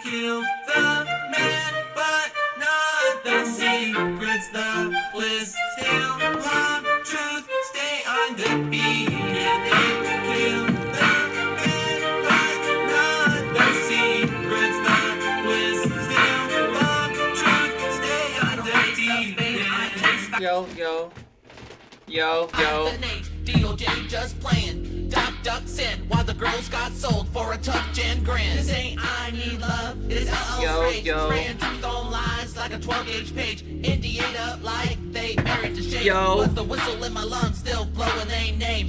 kill the man, but not the secrets. The bliss still love truth, stay undefeated. They kill the man, but not the secrets. The bliss still love truth, stay undefeated. Yo. The name DOJ just playing. Duck sin while the girls got sold for a tough gin grin. This ain't I Need Love, it's LO's rage. Spraying truth on lies like a 12-gauge page. Indiana like they married to shade. But the whistle in my lungs still blowing a name.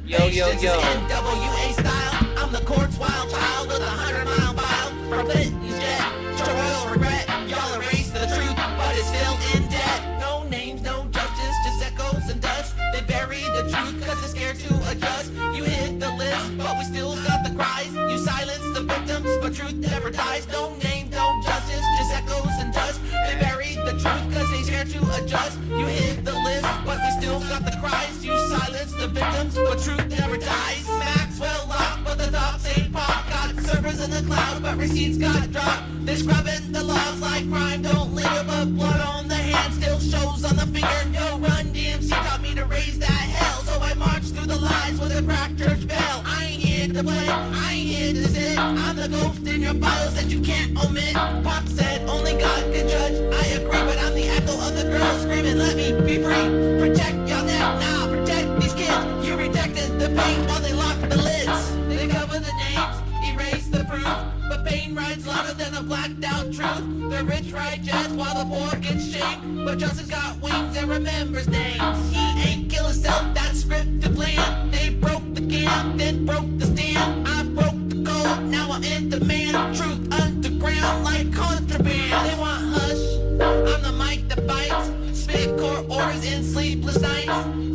Yo. NWA style, I'm the court's wild child with 100-mile file. From Clinton's jet to royal regret. Y'all erase the truth, but it's still in debt. No names, no justice, just echoes and dust. They bury the truth cause they're scared to adjust. You hit the list, but we still got the cries. You silence the victims, but truth never dies. No name, no justice, just echoes and dust. They bury the truth cause they scared to adjust. You hit the list, but we still got the cries. You silence the victims, but truth never dies. Maxwell locked, but the docs ain't pop. Got servers in the cloud, but receipts got dropped. They're scrubbing the laws like crime don't linger, but blood on the hand still shows on the finger. No run, DMC taught me to raise that hell, so I march through the lies with a cracked church bell. I ain't here to play, I ain't here to sit. I'm the ghost in your files that you can't omit. Pop said only God can judge. I agree, but I'm the echo of the girl screaming, let me be free. Protect y'all now, now protect these kids. You rejected the pain while they locked the lids. They cover the names, erase the proof, but pain rides louder than a blacked out truth. The rich ride jazz while the poor gets shamed, but Justice got wings and remembers names. He ain't kill himself, that's scripted plan. They broke the cam, then broke the stand. I broke the code, now I'm in demand. Truth underground like contraband. They want hush, I'm the mic that bites. Spit court orders in sleepless nights.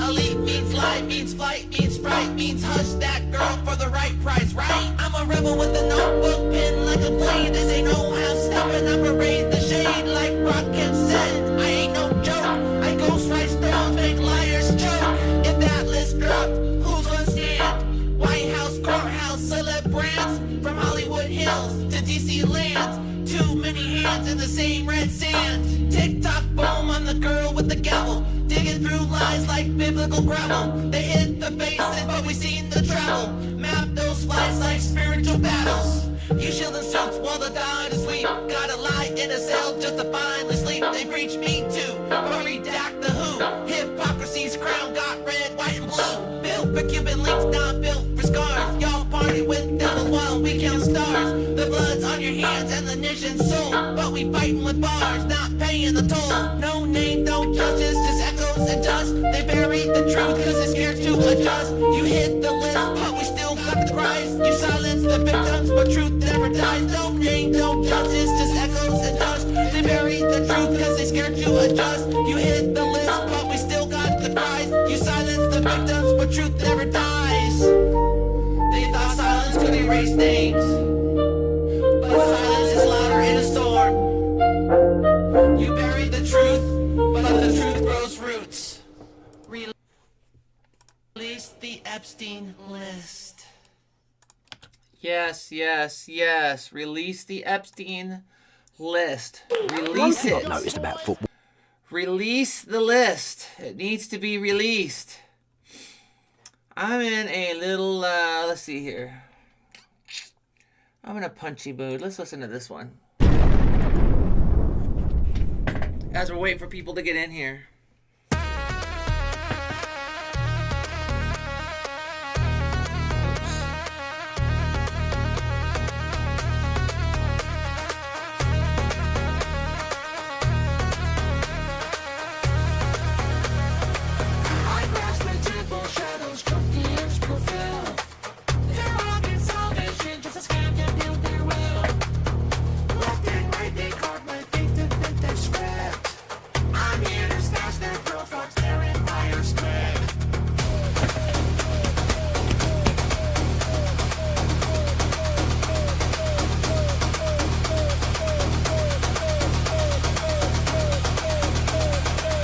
Elite means lie, means flight, means fright, means hush that girl for the right price, right? I'm a rebel with a notebook pen like a blade. This ain't no house stepping, I parade the shade like Rockhead said. I ain't no joke, I ghost write stones, make liars choke. If that list dropped, who's gonna stand? White House, courthouse, celeb brands. From Hollywood Hills to DC lands. Too many hands in the same red sand. Tick-tock, boom, I'm the girl with the gavel. Digging through lies like biblical gravel. They hit the bases, but we seen the travel. Map those flights like spiritual battles. You shielding suits while the dying is asleep. Gotta lie in a cell just to finally sleep. They preach me too, but redact the who. Hypocrisy's crown got red, white, and blue. Built for Cuban links, not built for scars. Y'all party with devils while we count stars. The blood's on your hands and the nation's soul, but we fighting with bars, not paying the toll. No name, no justice, just echoes and dust. They bury the truth cause they're scared to adjust. You hit the list, but we still got the cries. You silence the victims, but truth never dies. No name, no justice, just echoes and dust. They bury the truth cause they're scared to adjust. You hit the list, but we still got the cries. You silence the victims, but truth never dies. They thought silence could erase names, but silence is louder in a storm. You bury the truth, but the truth grows roots. Release the Epstein list. Yes. Release the Epstein list. Release it. Noticed about football. Release the list. It needs to be released. I'm in a little, let's see here. I'm in a punchy mood. Let's listen to this one. As we're waiting for people to get in here.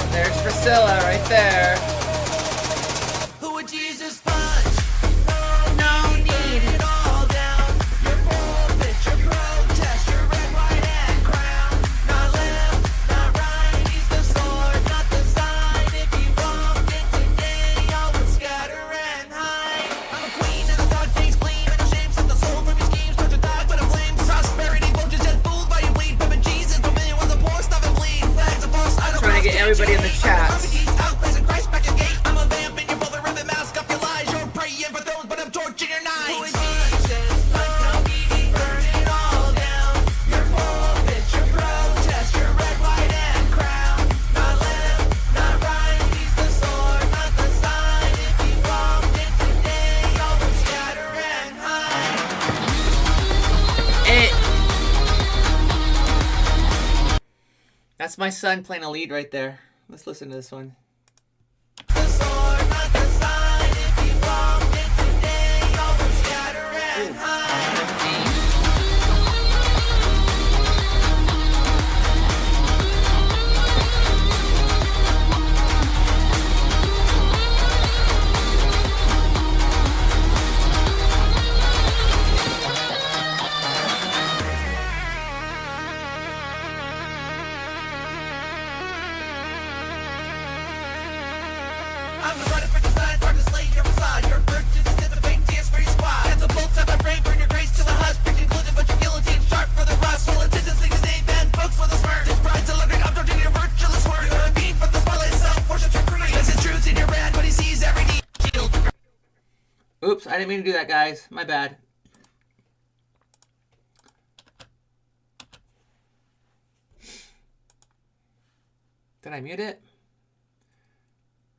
There's Priscilla right there. Who would Jesus punch? No need it all down. Your pulpit, your protest. everybody in the chat. I'm a vamp and you're both a ribbon mask off your lies. You're praying for thrones, but I'm torching your nights. Burn it all down. Your pulpit, your protest, your red, white, and crown. Not left, not right. He's the sword, not the sign. If he walked in today, all would scatter and hide. Hey. That's my son playing a lead right there. Let's listen to this one. The sword, not the sign. If he walked in today, all would scatter and hide. I'm the running for design, hard to slay your facade. Your virgin is the fake tears for your squad. Hands of bolts out my brain, burn your grace to the husk. Preaching gluten, but your guillotine sharp for the rust. Full attention, sing his name, bend books with a smirk. This bride's electric, I'm torching your virtuous word. You're a beam from the spotlight itself, worship your creed. This is truth in your brand, but he sees every need. Shield. Oops, I didn't mean to do that, guys. My bad. Did I mute it?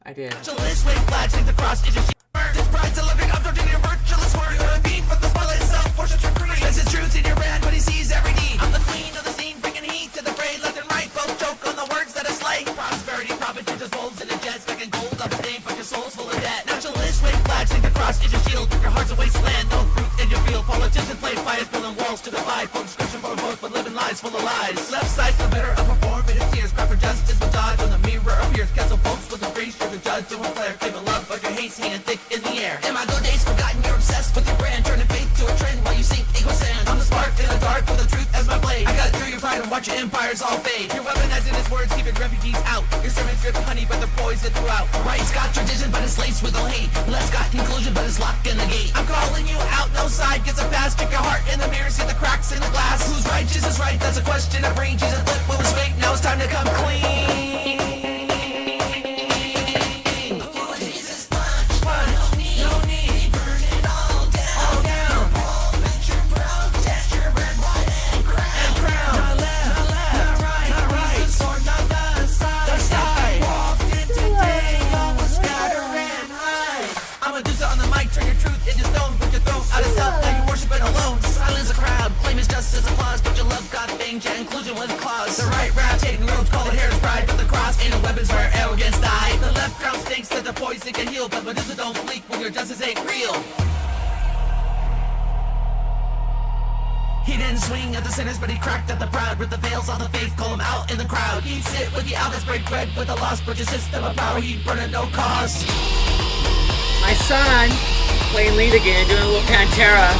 I did. So this way, flags take the cross, is your shield. This bride's electric, I'm torching your virtuous word. You're a beam from the spotlight itself, worship your creed. This is truth in your brand, but he sees every need. I'm the queen of the scene, bringing heat to the fray. Left and right, both choke on the words that I slay. Prosperity, profit, just wolves in the jets. Back in gold, up a name, but your soul's full of debt. Nationalist, wave flags, take the cross, is your shield. Your heart's a wasteland, no fruit in your field. Politicians play fires, building walls to divide. From scripture for both, but living lies full of lies. Left side, the better of performative tears. Cry for justice, but dodge when the mirror appears. Castle folks with a breeze, sugar judge, doing flare. Giving love, but your hate's hanging thick in the air. In my good days forgotten, you're obsessed with your brand. Turning faith to a trend while you sink ego sand. I'm the spark in the dark with the truth as my blade. I got through your pride and watch your empires all fade. Your weaponizing his words, keeping refugees out. Your sermons drip honey, but they're poison throughout. Right's got tradition, but it's laced with all hate. Left's got conclusion, but it's locked in the gate. I'm calling you out, no side gets a pass. Check your heart in the mirror, see the cracks in the glass. Who's righteous is right, that's a question I bring. Jesus flip what was fake, now it's time to come clean. Inclusion with claws. The right rap taking roads, call it hair's pride. But the cross ain't a weapons where arrogance die. The left ground stinks that the poison can heal. But Medusa don't bleak when your justice ain't real. He didn't swing at the sinners, but he cracked at the proud. With the veils on the faith, call him out in the crowd. He'd sit with the outcasts, break bread with the lost. But your system of power, he'd burn at no cost. My son playing lead again, doing a little Pantera.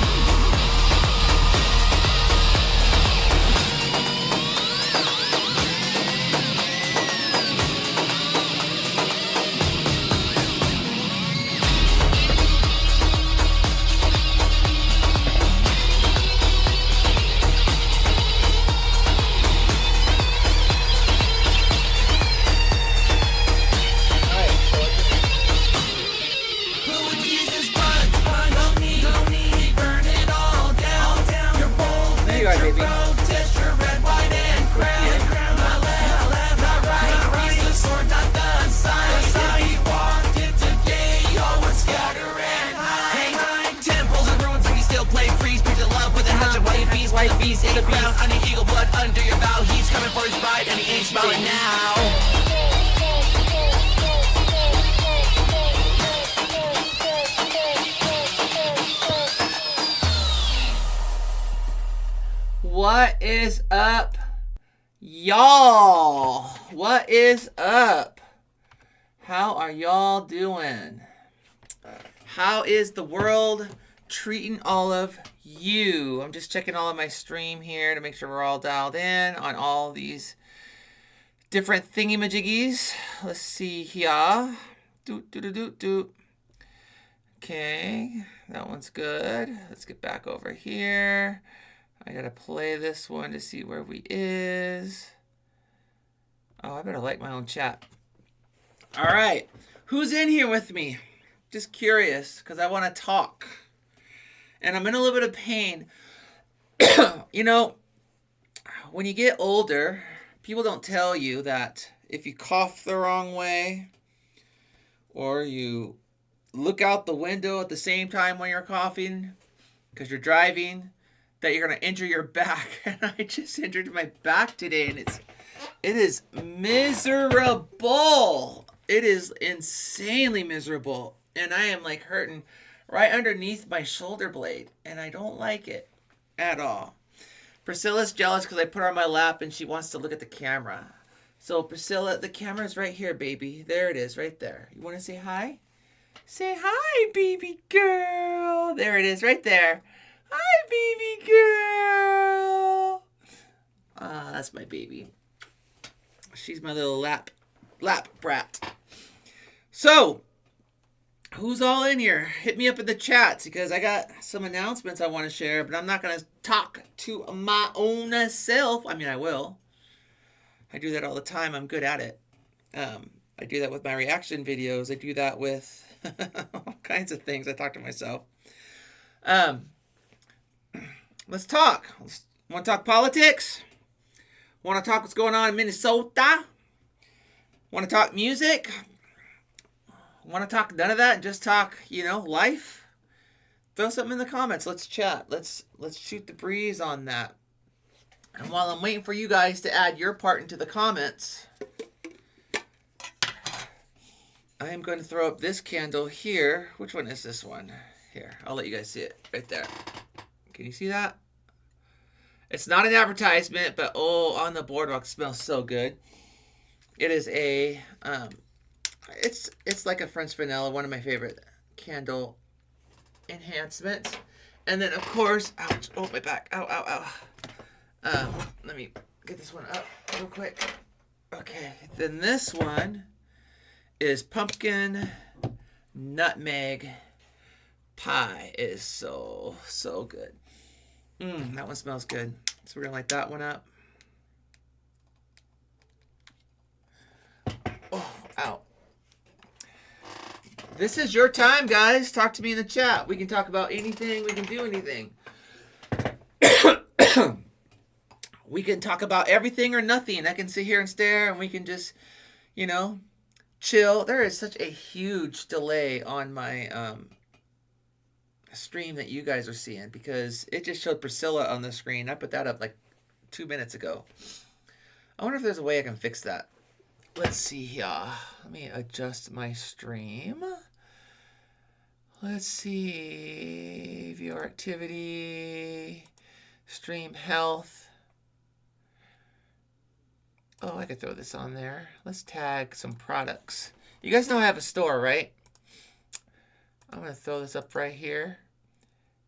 White beast in the ground, I need eagle blood under your bow. He's coming for his bride and he ain't smiling now. What is up, y'all? What is up? How are y'all doing? How is the world treating all of you? I'm just checking all of my stream here to make sure we're all dialed in on all these different thingy-majiggies. Let's see here. Okay, that one's good. Let's get back over here. I gotta play this one to see where we is. Oh, I better like my own chat. All right. Who's in here with me? Just curious, because I want to talk. And I'm in a little bit of pain. You know, when you get older, people don't tell you that if you cough the wrong way, or you look out the window at the same time when you're coughing, because you're driving, that you're going to injure your back. And I just injured my back today, and it is miserable. It is insanely miserable. And I am like hurting right underneath my shoulder blade, and I don't like it at all. Priscilla's jealous because I put her on my lap and she wants to look at the camera. So Priscilla, the camera's right here, baby. There it is, right there. You want to say hi? Say hi, baby girl. There it is, right there. Hi, baby girl. Ah, that's my baby. She's my little lap brat. So, who's all in here? Hit me up in the chats because I got some announcements I want to share, but I'm not going to talk to my own self. I mean, I will. I do that all the time. I'm good at it. I do that with my reaction videos. I do that with all kinds of things. I talk to myself. Let's talk. Want to talk politics? Want to talk what's going on in Minnesota? Want to talk music? Want to talk none of that and just talk, life? Throw something in the comments. Let's chat. Let's shoot the breeze on that. And while I'm waiting for you guys to add your part into the comments, I am going to throw up this candle here. Which one is this one? Here, I'll let you guys see it right there. Can you see that? It's not an advertisement, but on the boardwalk, it smells so good. It is a, it's like a French vanilla, one of my favorite candle enhancements. And then, of course, ouch, my back, ow. Let me get this one up real quick. Okay, then this one is pumpkin nutmeg pie. It is so good. That one smells good. So we're gonna light that one up. Oh, ow. This is your time, guys. Talk to me in the chat. We can talk about anything. We can do anything. We can talk about everything or nothing. I can sit here and stare, and we can just, chill. There is such a huge delay on my stream that you guys are seeing because it just showed Priscilla on the screen. I put that up like 2 minutes ago. I wonder if there's a way I can fix that. Let's see here. Let me adjust my stream. Let's see. Viewer activity. Stream health. Oh, I could throw this on there. Let's tag some products. You guys know I have a store, right? I'm going to throw this up right here.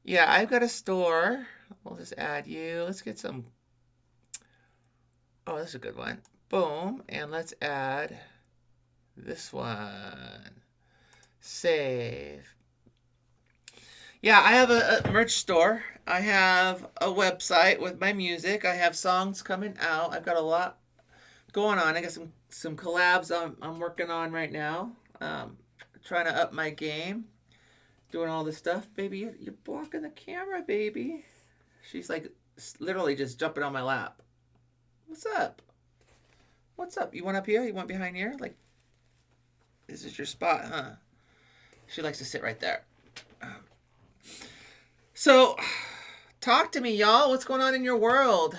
Yeah, I've got a store. We'll just add you. Let's get some. Oh, this is a good one. Boom. And let's add this one. Save. Yeah, I have a merch store. I have a website with my music. I have songs coming out. I've got a lot going on. I got some collabs I'm working on right now. Trying to up my game. Doing all this stuff. Baby, you're blocking the camera, baby. She's like literally just jumping on my lap. What's up? What's up? You want up here? You want behind here? Like, this is your spot, huh? She likes to sit right there. So, talk to me, y'all. What's going on in your world?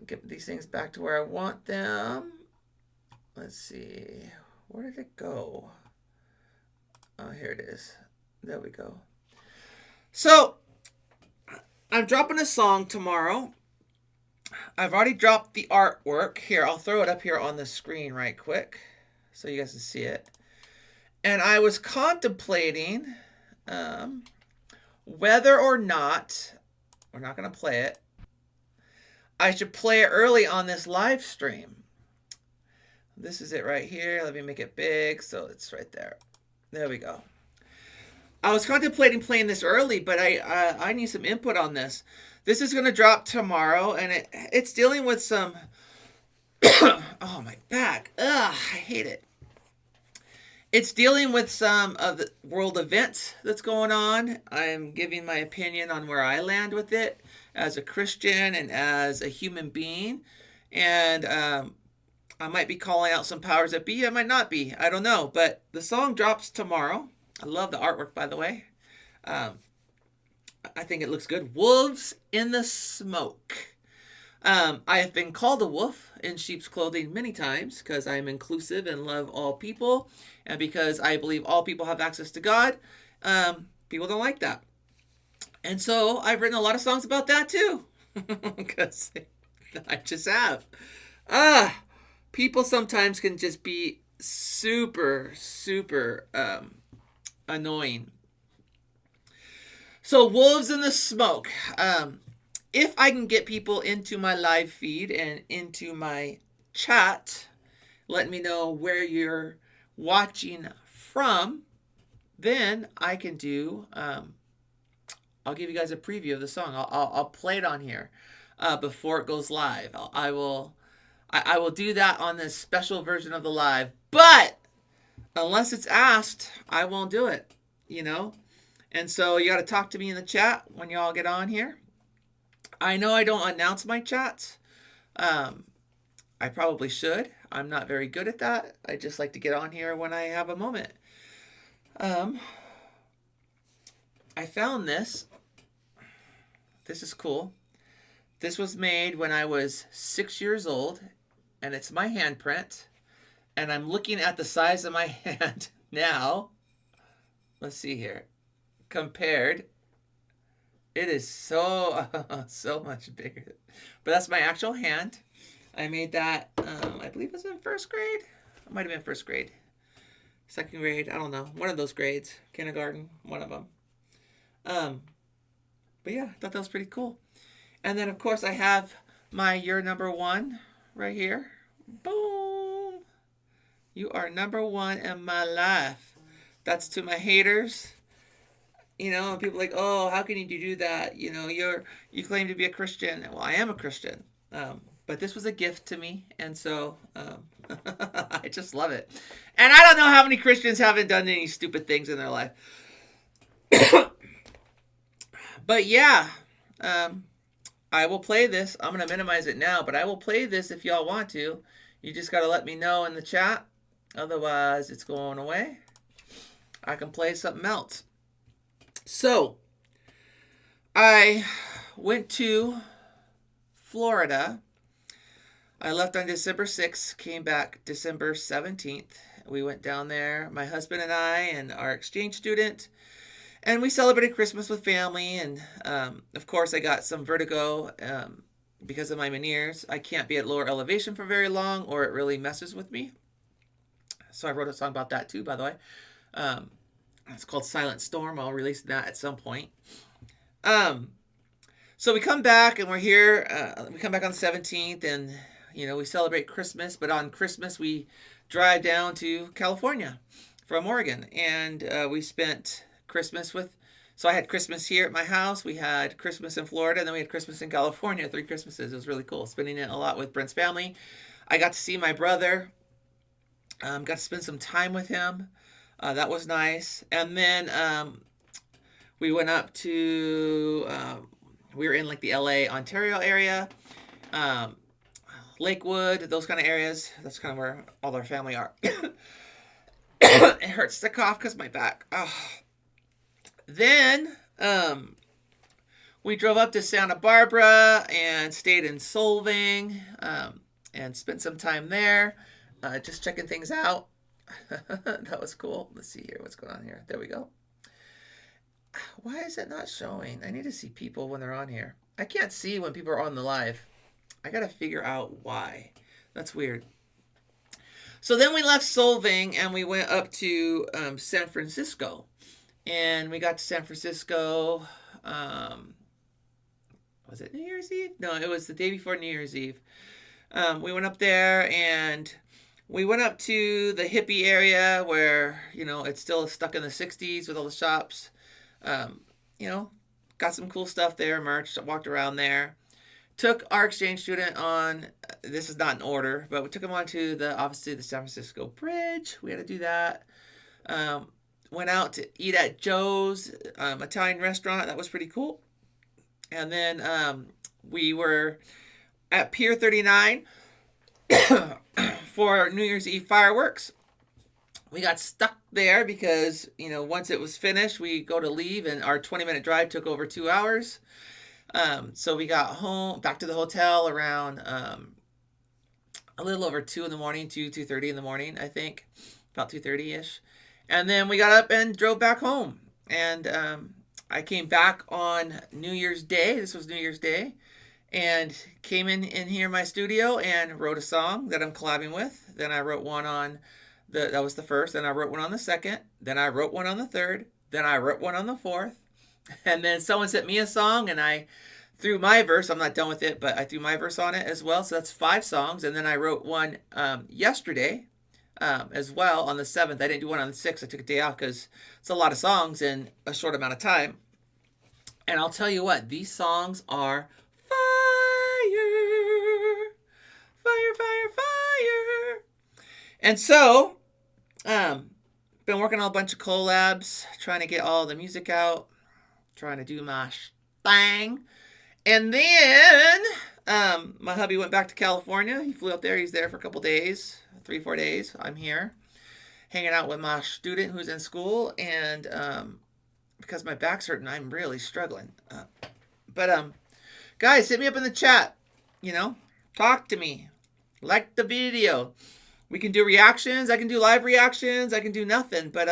Get these things back to where I want them. Let's see. Where did it go? Oh, here it is. There we go. So, I'm dropping a song tomorrow. I've already dropped the artwork. Here, I'll throw it up here on the screen right quick so you guys can see it. And I was contemplating whether or not, we're not going to play it, I should play it early on this live stream. This is it right here. Let me make it big so it's right there. There we go. I was contemplating playing this early, but I need some input on this. This is going to drop tomorrow, and it's dealing with some Oh, my back. Ugh, I hate it. It's dealing with some of the world events that's going on. I'm giving my opinion on where I land with it as a Christian and as a human being. And I might be calling out some powers that be. I might not be. I don't know. But the song drops tomorrow. I love the artwork, by the way. I think it looks good. Wolves in the Smoke. I have been called a wolf in sheep's clothing many times because I'm inclusive and love all people, and because I believe all people have access to God. People don't like that. And so I've written a lot of songs about that too, because I just have. People sometimes can just be super, super annoying. So Wolves in the Smoke. If I can get people into my live feed and into my chat, let me know where you're watching from, then I can do, I'll give you guys a preview of the song. I'll play it on here before it goes live. I will do that on this special version of the live, but unless it's asked, I won't do it, you know? And so you got to talk to me in the chat when y'all get on here. I know I don't announce my chats. I probably should. I'm not very good at that. I just like to get on here when I have a moment. I found this. This is cool. This was made when I was 6 years old, and it's my handprint. And I'm looking at the size of my hand now. Let's see here. Compared. It is so much bigger. But that's my actual hand. I made that, I believe it was in first grade. It might have been first grade. Second grade, I don't know. One of those grades. Kindergarten, one of them. But yeah, I thought that was pretty cool. And then, of course, I have my You're Number One right here. Boom. You are number one in my life. That's to my haters. You know, and people are like, oh, how can you do that? You know, you claim to be a Christian. Well, I am a Christian. But this was a gift to me. And so I just love it. And I don't know how many Christians haven't done any stupid things in their life. But yeah, I will play this. I'm going to minimize it now, but I will play this if y'all want to. You just got to let me know in the chat. Otherwise, it's going away. I can play something else. So, I went to Florida. I left on December 6th, came back December 17th. We went down there, my husband and I and our exchange student, and we celebrated Christmas with family. And, of course, I got some vertigo because of my Meniere's. I can't be at lower elevation for very long or it really messes with me. So I wrote a song about that too, by the way. It's called Silent Storm. I'll release that at some point. So we come back and we're here. We come back on the 17th and, you know, we celebrate Christmas. But on Christmas, we drive down to California from Oregon. And we spent Christmas with... So I had Christmas here at my house. We had Christmas in Florida. And then we had Christmas in California. 3 Christmases. It was really cool. Spending it a lot with Brent's family. I got to see my brother. Got to spend some time with him. That was nice. And then we went up to, we were in like the LA, Ontario area, Lakewood, those kind of areas. That's kind of where all our family are. It hurts to cough because my back. Oh. Then we drove up to Santa Barbara and stayed in Solvang and spent some time there, just checking things out. That was cool. Let's see here. What's going on here? There we go. Why is it not showing? I need to see people when they're on here. I can't see when people are on the live. I got to figure out why. That's weird. So then we left Solvang and we went up to San Francisco. And we got to San Francisco. Was it New Year's Eve? No, it was the day before New Year's Eve. We went up there and... we went up to the hippie area where, you know, it's still stuck in the 60s with all the shops. You know, got some cool stuff there, merch. Walked around there. took our exchange student on, this is not in order, but we took him on to the, obviously, the San Francisco Bridge. We had to do that. Went out to eat at Joe's Italian restaurant. That was pretty cool. And then we were at Pier 39 for New Year's Eve fireworks. We got stuck there because, you know, once it was finished, we go to leave, and our 20-minute drive took over 2 hours. So we got home, back to the hotel around a little over 2 in the morning, 2:30 in the morning, I think, about 2:30-ish. And then we got up and drove back home. And I came back on New Year's Day. This was New Year's Day. And came in here in my studio and wrote a song that I'm collabing with. Then I wrote one on that was the first. Then I wrote one on the second. Then I wrote one on the third. Then I wrote one on the fourth. And then someone sent me a song, and I threw my verse. I'm not done with it, but I threw my verse on it as well. So that's 5 songs. And then I wrote one yesterday as well on the 7th. I didn't do one on the 6th. I took a day off because it's a lot of songs in a short amount of time. And I'll tell you what, these songs are fire, fire, fire, fire. And so, been working on a bunch of collabs, trying to get all the music out, trying to do my thing. And then, my hubby went back to California. He flew up there. He's there for a couple days, 3-4 days. I'm here, hanging out with my student who's in school, and because my back's hurting, I'm really struggling. But guys, hit me up in the chat. You know, talk to me, like the video. We can do reactions. I can do live reactions. I can do nothing. But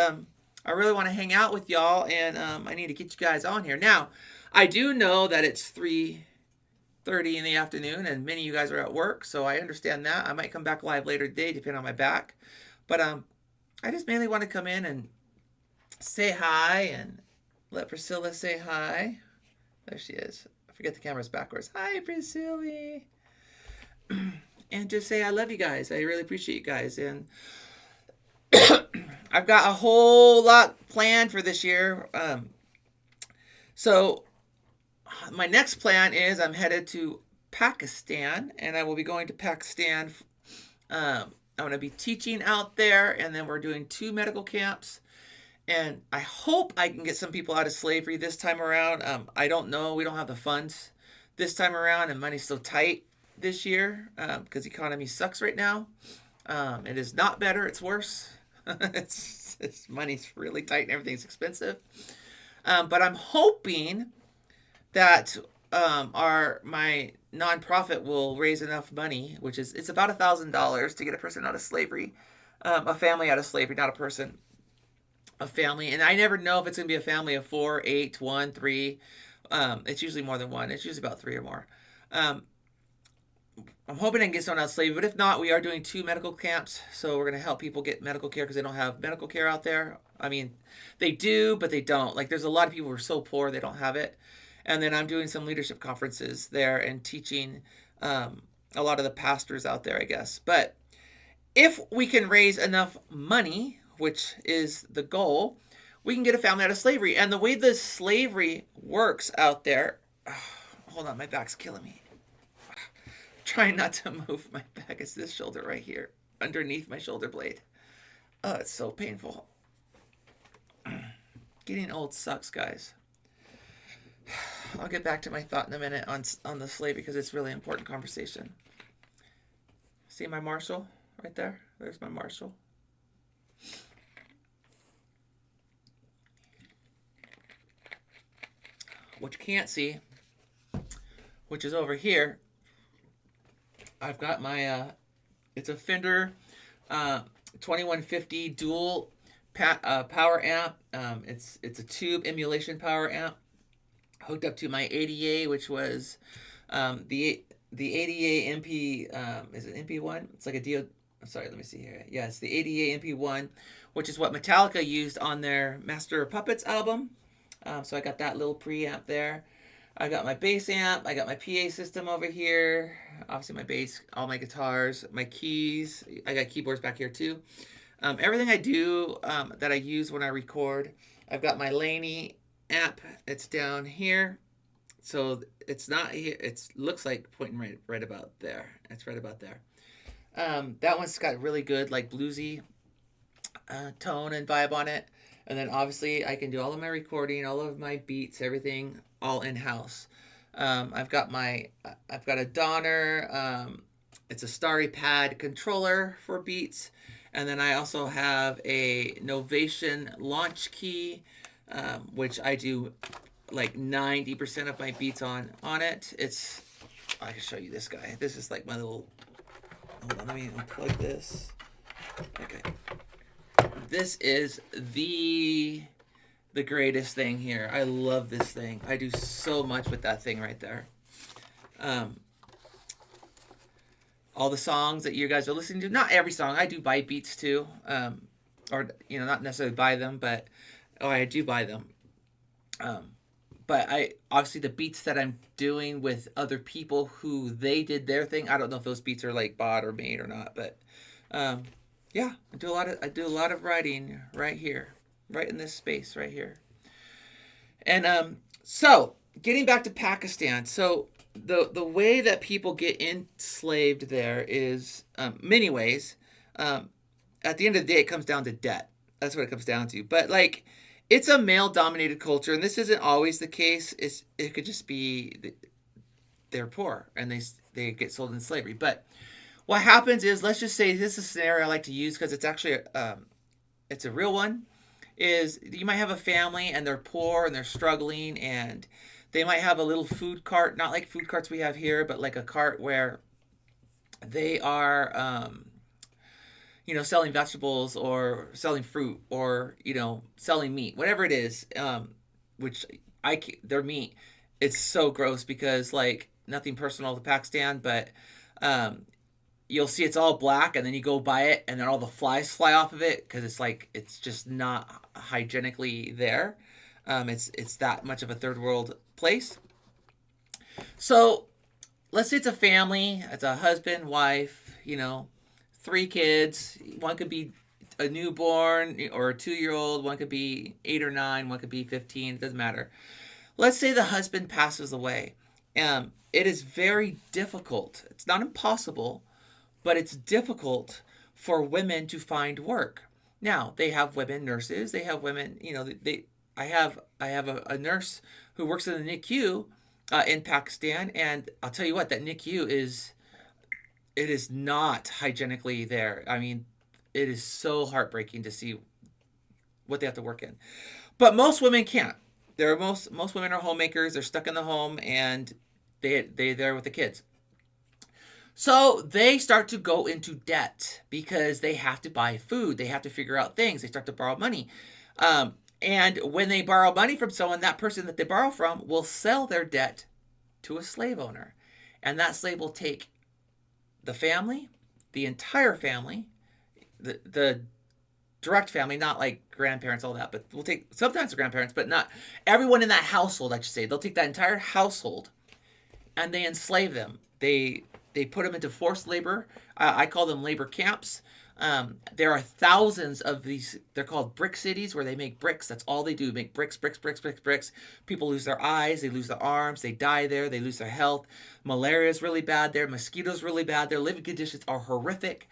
I really want to hang out with y'all, and I need to get you guys on here. Now, I do know that it's 3:30 in the afternoon, and many of you guys are at work, so I understand that. I might come back live later today, depending on my back. But I just mainly want to come in and say hi and let Priscilla say hi. There she is. I forget the camera's backwards. Hi, Priscilla. And just say I love you guys. I really appreciate you guys. And I've got a whole lot planned for this year. So my next plan is I'm headed to Pakistan, and I will be going to Pakistan. I'm going to be teaching out there, and then we're doing 2 medical camps. And I hope I can get some people out of slavery this time around. I don't know. We don't have the funds this time around, and money's so tight this year because the economy sucks right now. It is not better. It's worse. it's money's really tight and everything's expensive. But I'm hoping that my nonprofit will raise enough money, which is it's about $1,000 to get a person out of slavery, a family out of slavery, not a person, a family. And I never know if it's going to be a family of 4, 8, 1, 3. It's usually more than 1. It's usually about 3 or more. I'm hoping I can get someone out of slavery, but if not, we are doing 2 medical camps. So we're going to help people get medical care because they don't have medical care out there. I mean, they do, but they don't. Like, there's a lot of people who are so poor they don't have it. And then I'm doing some leadership conferences there and teaching a lot of the pastors out there, I guess. But if we can raise enough money, which is the goal, we can get a family out of slavery. And the way the slavery works out there, hold on, my back's killing me. Trying not to move my back. It's this shoulder right here, underneath my shoulder blade. Oh, it's so painful. Getting old sucks, guys. I'll get back to my thought in a minute on the slavery because it's really important conversation. See my Marshall right there? There's my Marshall. What you can't see, which is over here, I've got my, it's a Fender 2150 dual power amp. It's a tube emulation power amp hooked up to my ADA, which was the ADA MP, is it MP1? It's like a deal. Sorry, let me see here. Yeah, it's the ADA MP1, which is what Metallica used on their Master of Puppets album. So I got that little preamp there. I got my bass amp. I got my PA system over here. Obviously my bass, all my guitars, my keys. I got keyboards back here too. Everything I do that I use when I record. I've got my Laney amp. It's down here. So it's not here. It looks like pointing right about there. It's right about there. That one's got really good like bluesy tone and vibe on it. And then obviously I can do all of my recording, all of my beats, everything all in house. I've got a Donner. It's a Starry Pad controller for beats, and then I also have a Novation launch key, which I do like 90% of my beats on it. I can show you this guy. This is like my little. Hold on, let me unplug this. Okay. This is the greatest thing here. I love this thing. I do so much with that thing right there. All the songs that you guys are listening to, not every song. I do buy beats too, or not necessarily buy them, but I do buy them. But I obviously the beats that I'm doing with other people who they did their thing. I don't know if those beats are like bought or made or not, but yeah, I do a lot of writing right here, right in this space right here. And so getting back to Pakistan, so the way that people get enslaved there is many ways. At the end of the day, it comes down to debt. That's what it comes down to. But like, it's a male-dominated culture, and this isn't always the case. It could just be they're poor and they get sold into slavery. But what happens is, let's just say this is a scenario I like to use because it's actually it's a real one. Is you might have a family and they're poor and they're struggling, and they might have a little food cart, not like food carts we have here, but like a cart where they are selling vegetables or selling fruit or selling meat, whatever it is, which their meat, it's so gross because, like, nothing personal to Pakistan, but you'll see it's all black, and then you go buy it and then all the flies fly off of it because it's just not hygienically there. It's that much of a third world place. So let's say it's a family. It's a husband, wife, 3 kids. One could be a newborn or a 2-year-old. One could be 8 or 9. One could be 15. It doesn't matter. Let's say the husband passes away. It is very difficult. It's not impossible, but it's difficult for women to find work. Now, they have women nurses. They have women, I have a nurse who works in the NICU in Pakistan, and I'll tell you what, that NICU is not hygienically there. I mean, it is so heartbreaking to see what they have to work in. But most women can't. Most women are homemakers. They're stuck in the home, and they're there with the kids. So they start to go into debt because they have to buy food. They have to figure out things. They start to borrow money. And when they borrow money from someone, that person that they borrow from will sell their debt to a slave owner. And that slave will take the family, the entire family, the direct family, not like grandparents, all that, but we'll take sometimes the grandparents, but not everyone in that household, I should say. They'll take that entire household and they enslave them. They put them into forced labor. I call them labor camps. There are thousands of these. They're called brick cities, where they make bricks. That's all they do. Make bricks. People lose their eyes. They lose their arms. They die there. They lose their health. Malaria is really bad there. Mosquitoes really bad. Their living conditions are horrific.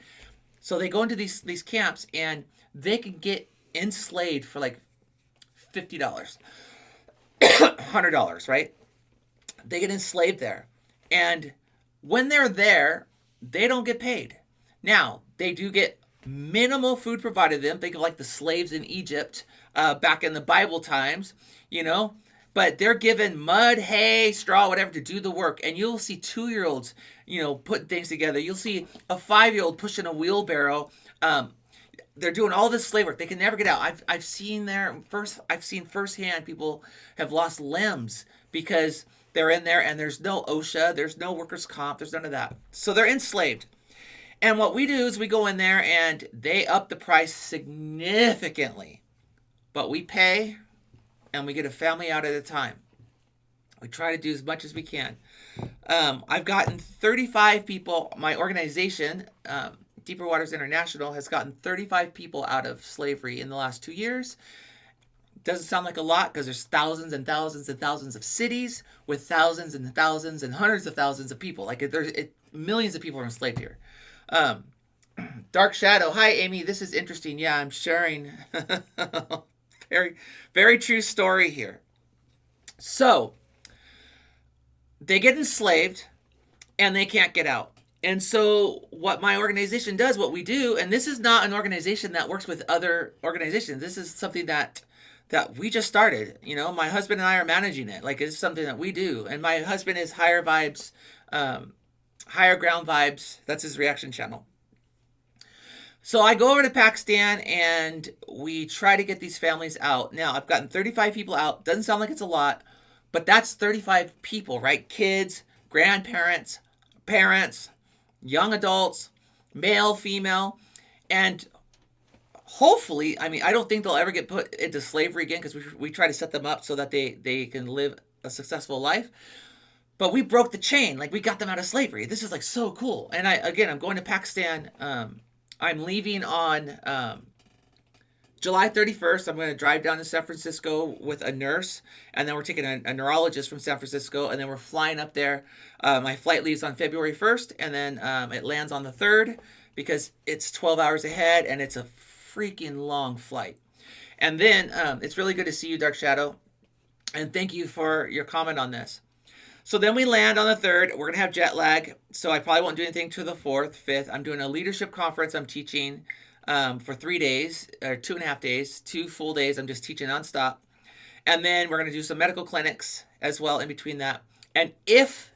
So they go into these camps, and they can get enslaved for like $50, $100, right? They get enslaved there. And when they're there, they don't get paid. Now, they do get minimal food provided to them. Think of like the slaves in Egypt back in the Bible times, But they're given mud, hay, straw, whatever to do the work. And you'll see 2-year-olds, putting things together. You'll see a 5-year-old pushing a wheelbarrow. They're doing all this slave work. They can never get out. I've seen firsthand people have lost limbs because they're in there and there's no OSHA, there's no workers' comp, there's none of that. So they're enslaved. And what we do is we go in there and they up the price significantly. But we pay and we get a family out at a time. We try to do as much as we can. I've gotten 35 people. My organization, Deeper Waters International, has gotten 35 people out of slavery in the last 2 years. Doesn't sound like a lot because there's thousands and thousands and thousands of cities with thousands and thousands and hundreds of thousands of people. Like millions of people are enslaved here. Dark Shadow. Hi, Amy. This is interesting. Yeah, I'm sharing. Very, very true story here. So, they get enslaved and they can't get out. And so what my organization does, what we do, and this is not an organization that works with other organizations. This is something that we just started. You know, my husband and I are managing it. Like, it's something that we do. And my husband is Higher Vibes, Higher Ground Vibes. That's his reaction channel. So I go over to Pakistan and we try to get these families out. Now, I've gotten 35 people out. Doesn't sound like it's a lot, but that's 35 people, right? Kids, grandparents, parents, young adults, male, female, and hopefully, I mean, I don't think they'll ever get put into slavery again because we try to set them up so that they can live a successful life. But we broke the chain. Like, we got them out of slavery. This is like so cool. And I'm going to Pakistan. I'm leaving on July 31st. I'm going to drive down to San Francisco with a nurse, and then we're taking a neurologist from San Francisco, and then we're flying up there. My flight leaves on February 1st, and then it lands on the 3rd because it's 12 hours ahead, and it's a freaking long flight. And then it's really good to see you, Dark Shadow, and thank you for your comment on this. So then we land on the 3rd. We're going to have jet lag, so I probably won't do anything till the 4th, 5th. I'm doing a leadership conference. I'm teaching for 3 days, or 2.5 days, 2 full days. I'm just teaching nonstop. And then we're going to do some medical clinics as well in between that. And if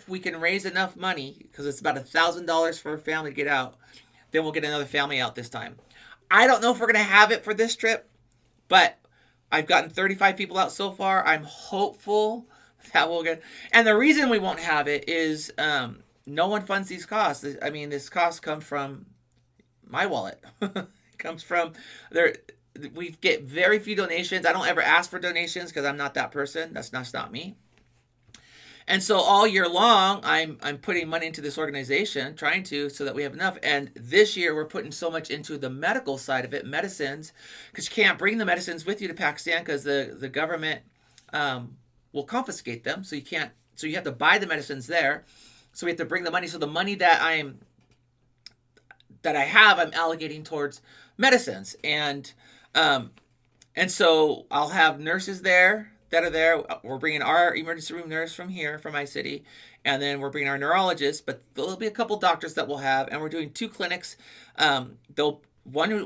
we can raise enough money, because it's about $1,000 for a family to get out, then we'll get another family out this time. I don't know if we're going to have it for this trip, but I've gotten 35 people out so far. I'm hopeful that we'll get. And the reason we won't have it is no one funds these costs. I mean, this cost comes from my wallet. It comes from there. We get very few donations. I don't ever ask for donations because I'm not that person. That's not me. And so all year long, I'm putting money into this organization, trying to, so that we have enough. And this year, we're putting so much into the medical side of it, medicines, because you can't bring the medicines with you to Pakistan because the government will confiscate them. So you can't. So you have to buy the medicines there. So we have to bring the money. So the money that I have, I'm allocating towards medicines, and so I'll have nurses there that are there. We're bringing our emergency room nurse from here, from my city, and then we're bringing our neurologist, but there'll be a couple doctors that we'll have, and we're doing 2 clinics. One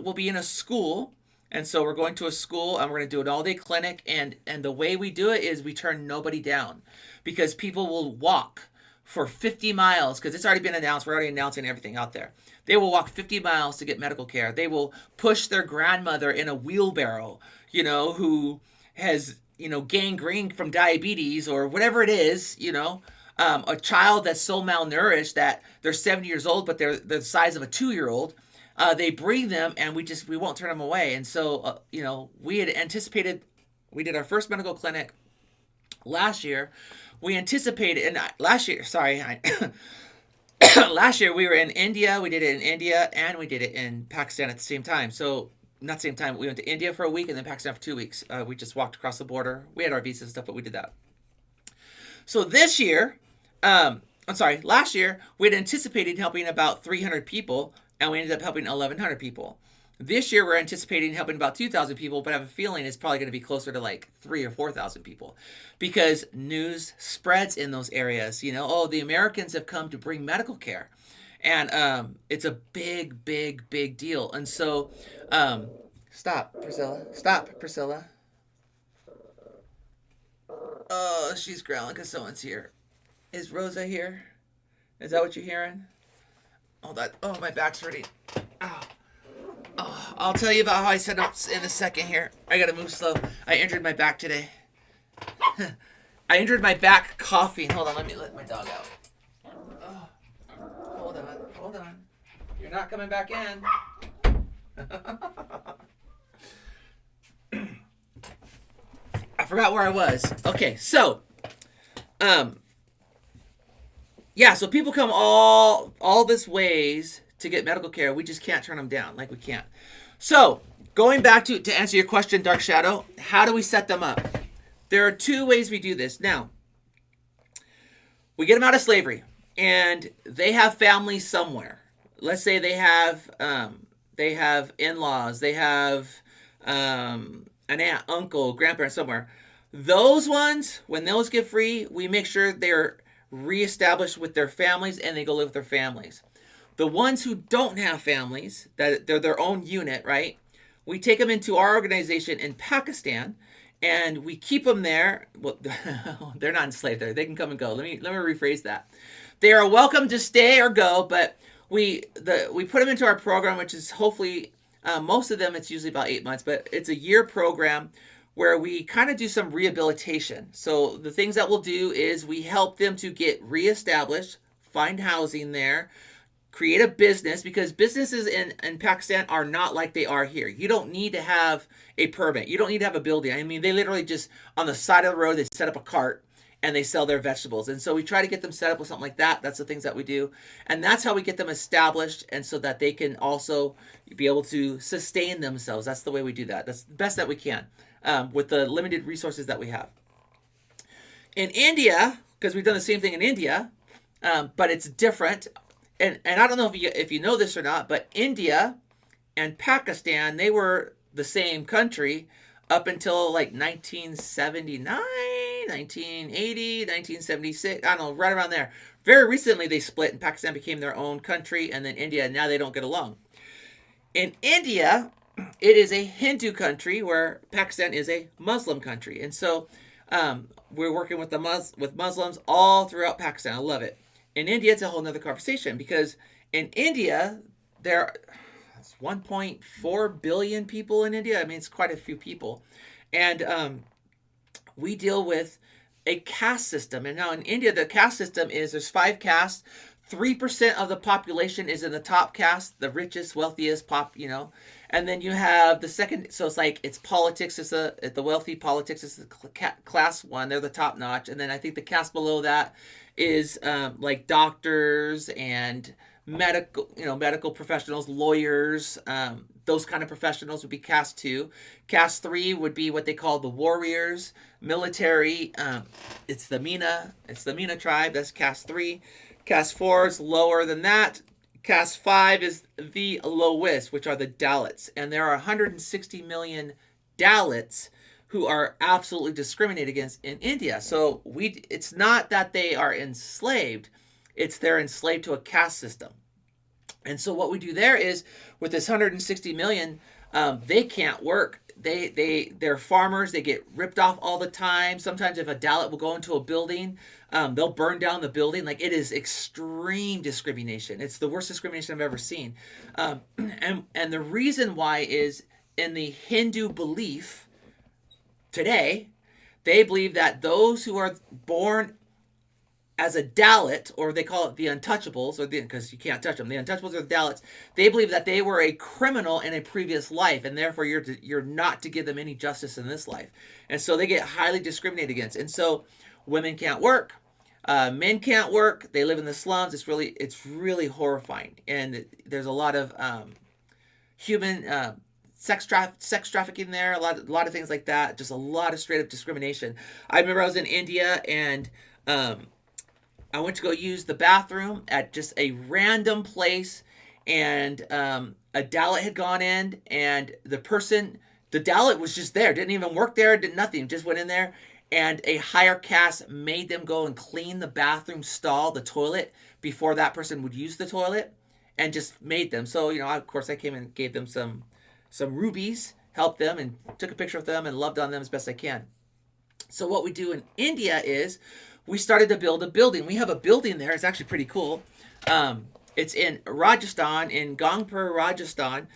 will be in a school, and so we're going to a school, and we're going to do an all-day clinic, and the way we do it is we turn nobody down, because people will walk for 50 miles, because it's already been announced. We're already announcing everything out there. They will walk 50 miles to get medical care. They will push their grandmother in a wheelbarrow, who has, gangrene from diabetes or whatever it is, a child that's so malnourished that they're 70 years old, but they're the size of a 2-year-old. They bring them, and we won't turn them away. And so, we had anticipated, we did our first medical clinic last year. We anticipated, and last year we were in India. We did it in India, and we did it in Pakistan at the same time. So, not same time. We went to India for a week and then Pakistan for 2 weeks. We just walked across the border. We had our visas and stuff, but we did that. So this year, last year, we had anticipated helping about 300 people, and we ended up helping 1,100 people. This year, we're anticipating helping about 2,000 people, but I have a feeling it's probably going to be closer to like 3,000 or 4,000 people, because news spreads in those areas. The Americans have come to bring medical care, and it's a big, big, big deal. And so, stop, Priscilla. Oh, she's growling because someone's here. Is Rosa here? Is that what you're hearing? Oh, my back's hurting. Oh, I'll tell you about how I set up in a second here. I gotta move slow. I injured my back today. I injured my back coughing. Hold on, let me let my dog out. Oh, hold on. You're not coming back in. I forgot where I was. Okay, so, so people come all this ways to get medical care. We just can't turn them down. Like, we can't. So going back to answer your question, Dark Shadow, how do we set them up? There are two ways we do this. Now, we get them out of slavery, and they have families somewhere. Let's say they have in-laws, they have an aunt, uncle, grandparent somewhere. Those ones, when those get free, we make sure they're reestablished with their families and they go live with their families. The ones who don't have families, that they're their own unit, right? We take them into our organization in Pakistan, and we keep them there. Well, they're not enslaved there. They can come and go. Let me rephrase that. They are welcome to stay or go, but we put them into our program, which is hopefully most of them. It's usually about 8 months, but it's a year program where we kind of do some rehabilitation. So the things that we'll do is we help them to get reestablished, find housing there, create a business, because businesses in Pakistan are not like they are here. You don't need to have a permit. You don't need to have a building. I mean, they literally just, on the side of the road, they set up a cart and they sell their vegetables. And so we try to get them set up with something like that. That's the things that we do. And that's how we get them established, and so that they can also be able to sustain themselves. That's the way we do that. That's the best that we can with the limited resources that we have. In India, because we've done the same thing in India, but it's different. And I don't know if you know this or not, but India and Pakistan, they were the same country up until like 1979, 1980, 1976. I don't know, right around there. Very recently they split and Pakistan became their own country, and then India, and now they don't get along. In India, it is a Hindu country where Pakistan is a Muslim country. And so we're working with with Muslims all throughout Pakistan. I love it. In India, it's a whole nother conversation, because in India, there's 1.4 billion people in India. I mean, it's quite a few people. And we deal with a caste system. And now in India, the caste system is there's 5 castes. 3% of the population is in the top caste, the richest, wealthiest and then you have the second. So it's like, it's politics is the wealthy, politics is the class 1. They're the top notch. And then I think the caste below that is like doctors and medical professionals, lawyers, those kind of professionals would be caste 2. Caste 3 would be what they call the warriors, military. It's the Mina tribe. That's caste 3. Caste 4 is lower than that. Caste 5 is the lowest, which are the Dalits. And there are 160 million Dalits who are absolutely discriminated against in India. So it's not that they are enslaved, it's they're enslaved to a caste system. And so what we do there is, with this 160 million, they can't work. They're farmers. They get ripped off all the time. Sometimes if a Dalit will go into a building, they'll burn down the building. Like, it is extreme discrimination. It's the worst discrimination I've ever seen. And the reason why is, in the Hindu belief today, they believe that those who are born as a Dalit, or they call it the untouchables, because you can't touch them, the untouchables are the Dalits, they believe that they were a criminal in a previous life, and therefore you're not to give them any justice in this life. And so they get highly discriminated against. And so women can't work, men can't work, they live in the slums. It's really horrifying. And there's a lot of human sex trafficking there, a lot of things like that, just a lot of straight up discrimination. I remember I was in India, and I went to go use the bathroom at just a random place, and a Dalit had gone in, and the Dalit was just there, didn't even work there, did nothing, just went in there, and a higher caste made them go and clean the bathroom stall, the toilet, before that person would use the toilet, and just made them. So, of course, I came and gave them some rubies, helped them, and took a picture with them, and loved on them as best I can. So what we do in India is, we started to build a building. We have a building there. It's actually pretty cool. It's in Rajasthan, in Gangpur, Rajasthan.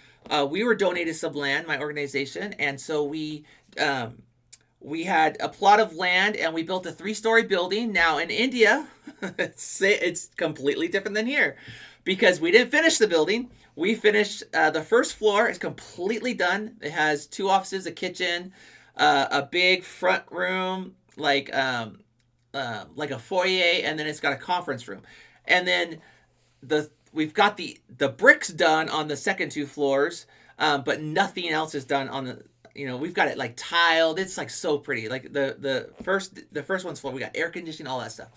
We were donated some land, my organization, and so we had a plot of land, and we built a 3-story building. Now in India, it's completely different than here, because we didn't finish the building. We finished the first floor. It's completely done. It has 2 offices, a kitchen, a big front room, like a foyer, and then it's got a conference room. And then we've got the bricks done on the second 2 floors, but nothing else is done on the. We've got it like tiled. It's like so pretty. Like the first one's full. We got air conditioning, all that stuff.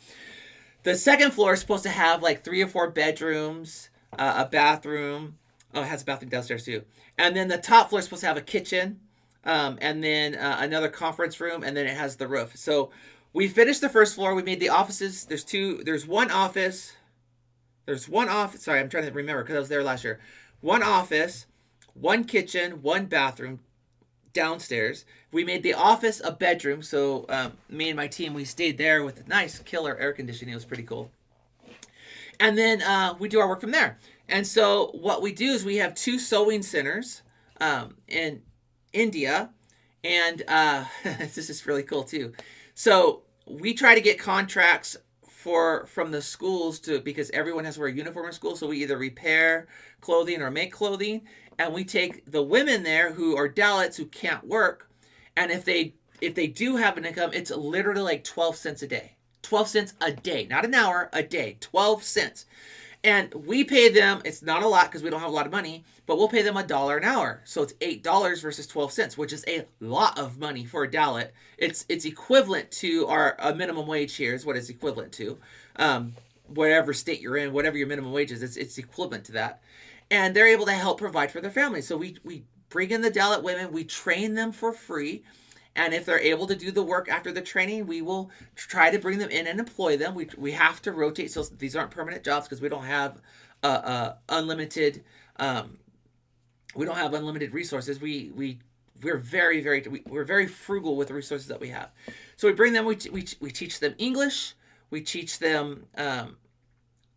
The second floor is supposed to have like 3 or 4 bedrooms, a bathroom. Oh, it has a bathroom downstairs too. And then the top floor is supposed to have a kitchen, and then another conference room, and then it has the roof. So we finished the first floor. We made the offices. There's one office. Sorry, I'm trying to remember because I was there last year. One office, one kitchen, one bathroom downstairs. We made the office a bedroom. So me and my team, we stayed there with a nice killer air conditioning. It was pretty cool. And then we do our work from there. And so what we do is we have 2 sewing centers in India. And this is really cool too. So we try to get contracts from the schools because everyone has to wear a uniform in school. So we either repair clothing or make clothing. And we take the women there who are Dalits who can't work. And if they do have an income, it's literally like 12 cents a day. 12 cents a day, not an hour, a day, 12 cents. And we pay them, it's not a lot because we don't have a lot of money, but we'll pay them $1 an hour. So it's $8 versus 12 cents, which is a lot of money for a Dalit. It's equivalent to a minimum wage here is what it's equivalent to. Whatever state you're in, whatever your minimum wage is, it's equivalent to that. And they're able to help provide for their families. So we bring in the Dalit women, we train them for free. And if they're able to do the work after the training, we will try to bring them in and employ them. We have to rotate, so these aren't permanent jobs because we don't have unlimited. We don't have unlimited resources. We're very frugal with the resources that we have. So we bring them. We teach them English. We teach them,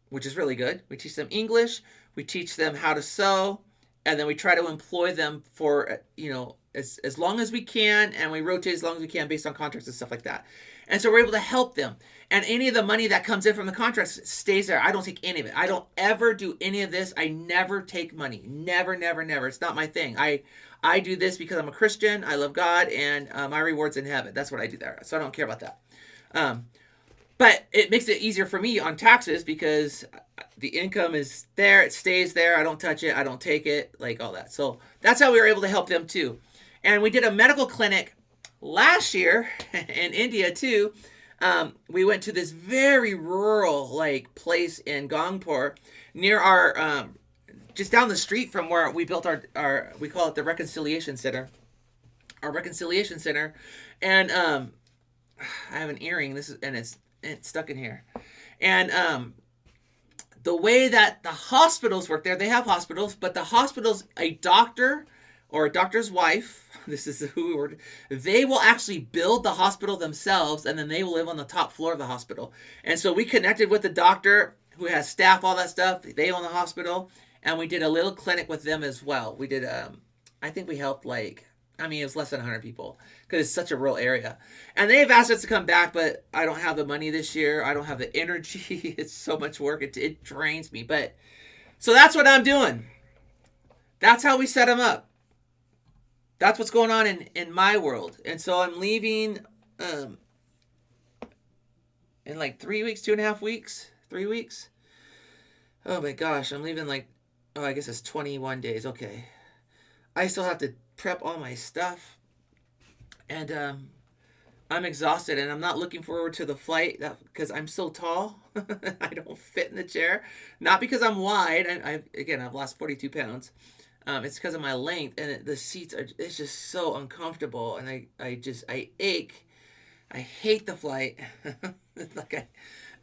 which is really good. We teach them English. We teach them how to sew, and then we try to employ them for as long as we can, and we rotate as long as we can based on contracts and stuff like that. And so we're able to help them. And any of the money that comes in from the contracts stays there. I don't take any of it. I don't ever do any of this. I never take money. Never, never, never. It's not my thing. I do this because I'm a Christian. I love God, and my reward's in heaven. That's what I do there. So I don't care about that. But it makes it easier for me on taxes because the income is there. It stays there. I don't touch it. I don't take it, like all that. So that's how we were able to help them too. And we did a medical clinic last year in India too. We went to this very rural place in Gangpur near our just down the street from where we built our we call it the Reconciliation Center. Our Reconciliation Center. And I have an earring. It's stuck in here. And the way that the hospitals work there, they have hospitals, but the hospitals, a doctor or a doctor's wife, this is who we were, they will actually build the hospital themselves, and then they will live on the top floor of the hospital. And so we connected with the doctor who has staff, all that stuff. They own the hospital, and we did a little clinic with them as well. We did, I think we helped it was less than 100 people because it's such a rural area. And they've asked us to come back, but I don't have the money this year. I don't have the energy. It's so much work. It drains me. But so that's what I'm doing. That's how we set them up. That's what's going on in my world. And so I'm leaving in like 3 weeks, 2.5 weeks, 3 weeks. Oh my gosh, I'm leaving I guess it's 21 days. Okay. I still have to prep all my stuff. And I'm exhausted, and I'm not looking forward to the flight because I'm so tall. I don't fit in the chair. Not because I'm wide. I've lost 42 pounds. It's because of my length, and the seats it's just so uncomfortable, and I ache. I hate the flight.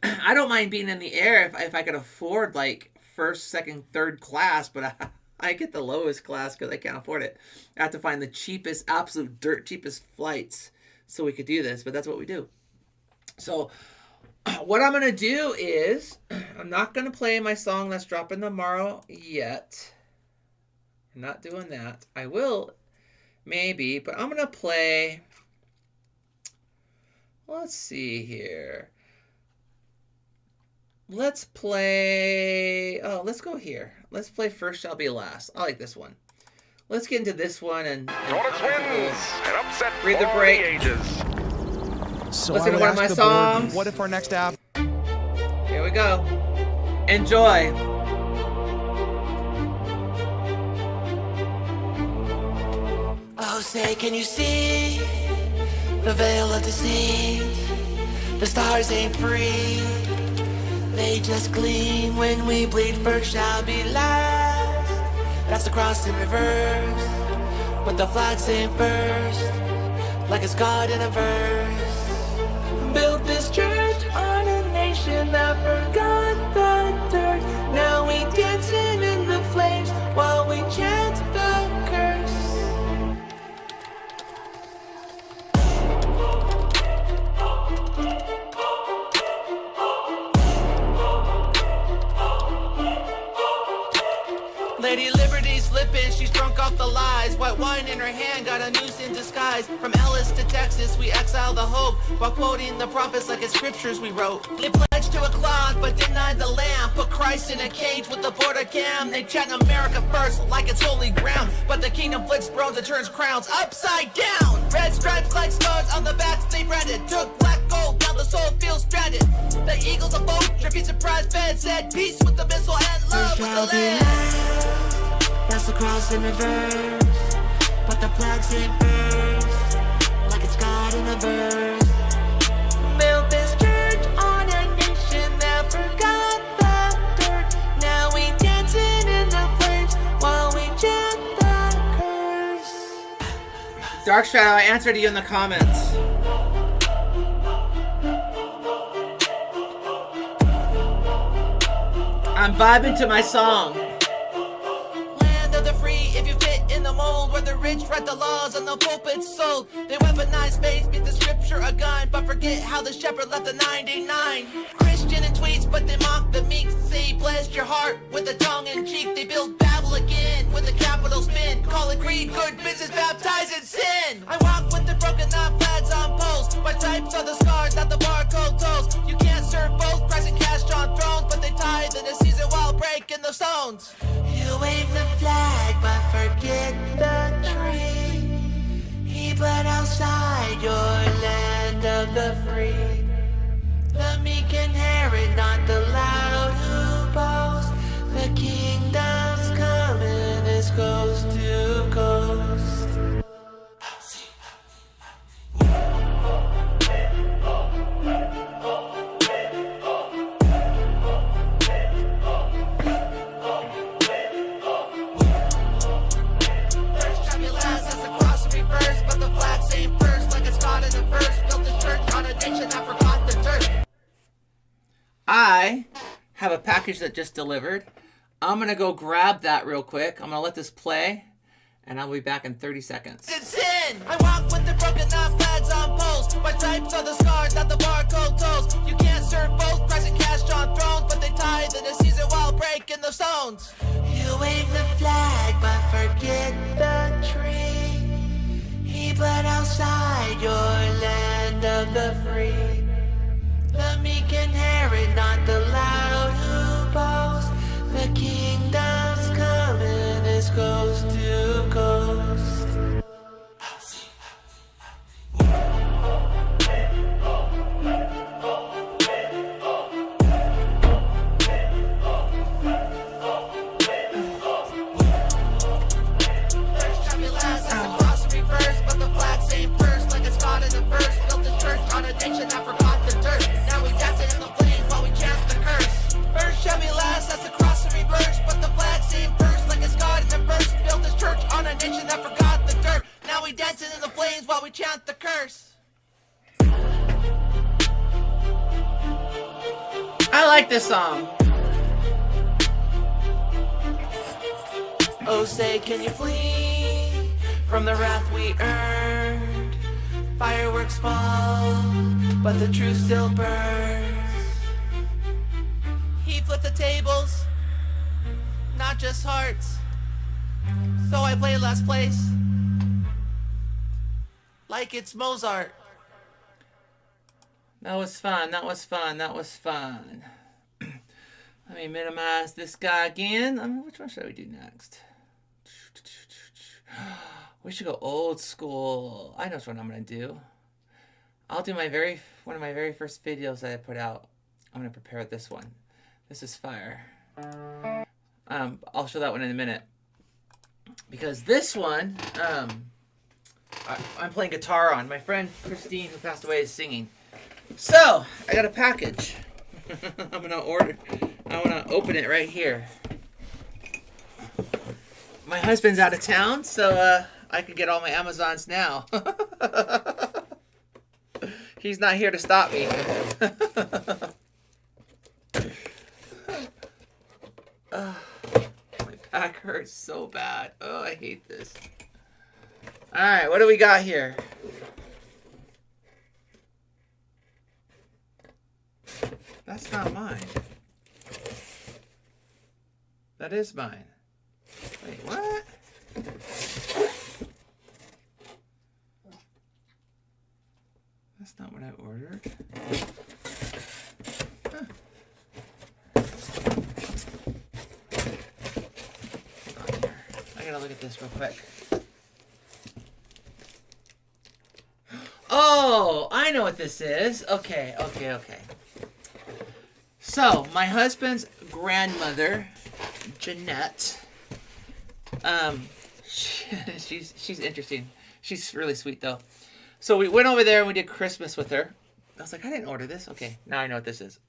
I don't mind being in the air if I could afford first, second, third class, but I get the lowest class because I can't afford it. I have to find the cheapest, absolute dirt cheapest flights so we could do this, but that's what we do. So what I'm going to do is, I'm not going to play my song that's dropping tomorrow yet. I'm not doing that. I will, maybe, but I'm going to play, let's see here. Let's go here. Let's play First Shall Be Last. I like this one. Let's get into this one and Tortoise wins an upset read the for break. the ages. So Listen to I would one of ask my the board, songs. what if our next app? Here we go. Enjoy. Oh, say, can you see the veil of deceit? The stars ain't free, they just gleam. When we bleed first shall be last. That's the cross in reverse, but the flags ain't first, like it's God in a verse. Built this church on a nation that forgot the dirt. Now we dancing in the flames while we chant the curse. Lady Liberty slipping, she's drunk off the lies. White wine in her hand, got a noose in disguise. From Ellis to Texas, we exile the hope while quoting the prophets like it's scriptures we wrote. They pledged to a cloud, but denied the lamb. Put Christ in a cage with the border cam. They chant America first like it's holy ground, but the kingdom flips thrones and turns crowns upside down. Red stripes like stars on the backs they branded. Took black gold, now the soul feels stranded. The eagles of boat, trippy surprise bed said peace with the missile and love with the land. That's the cross in reverse, but the flags ain't first, like it's God in a verse. Built this church on a nation that forgot the dirt. Now we dancing in the flames while we chant the curse. Dark Shadow, I answered you in the comments. I'm vibing to my song. If you fit in the mold where the rich write the laws and the pulpits sold, they weaponize faith, beat the scripture a gun, but forget how the shepherd left the 99. Christian in tweets, but they mock the meek. Say bless your heart with a tongue in cheek. They build Babel again with a capital spin. Call it greed, good business, baptized in sin. I walk with the broken up flags on posts. My types are the scars, not the barcode toes. You can't serve both, Christ and cash on thrones, but they tithe in the season while breaking the stones. You wave the flag, but forget the tree. He bled outside your land of the free. The meek inherit, not the loud who boast. The kingdom's coming, it's coast to coast. I have a package that just delivered. I'm going to go grab that real quick. I'm going to let this play, and I'll be back in 30 seconds. It's sin. I walk with the broken up flags on posts. My types are the scars, not the barcode toes. You can't serve both, Christ and cash on thrones, but they tithe in the season while breaking the stones. You wave the flag, but forget the tree. He bled outside your land of the free. The meek inherit, not the loud who boast. The kingdom's coming, it's coast to coast. Chant the curse. I like this song. Oh, say, can you flee from the wrath we earned? Fireworks fall, but the truth still burns. He flipped the tables, not just hearts. So I play last place, like it's Mozart. That was fun. That was fun. That was fun. Let me minimize this guy again. Which one should we do next? We should go old school. I know what I'm gonna do. I'll do one of my very first videos that I put out. I'm gonna prepare this one. This is fire. I'll show that one in a minute. Because this one, I'm playing guitar on. My friend Christine, who passed away, is singing. So I got a package. I'm gonna open it right here. My husband's out of town, so I can get all my Amazons now. He's not here to stop me. My back hurts so bad. Oh, I hate this. All right, what do we got here? That's not mine. That is mine. Wait, what? That's not what I ordered. Huh. Hold on here. I gotta look at this real quick. Oh, I know what this is. Okay. So, my husband's grandmother, Jeanette, she's interesting. She's really sweet, though. So we went over there and we did Christmas with her. I was like, I didn't order this. Okay, now I know what this is.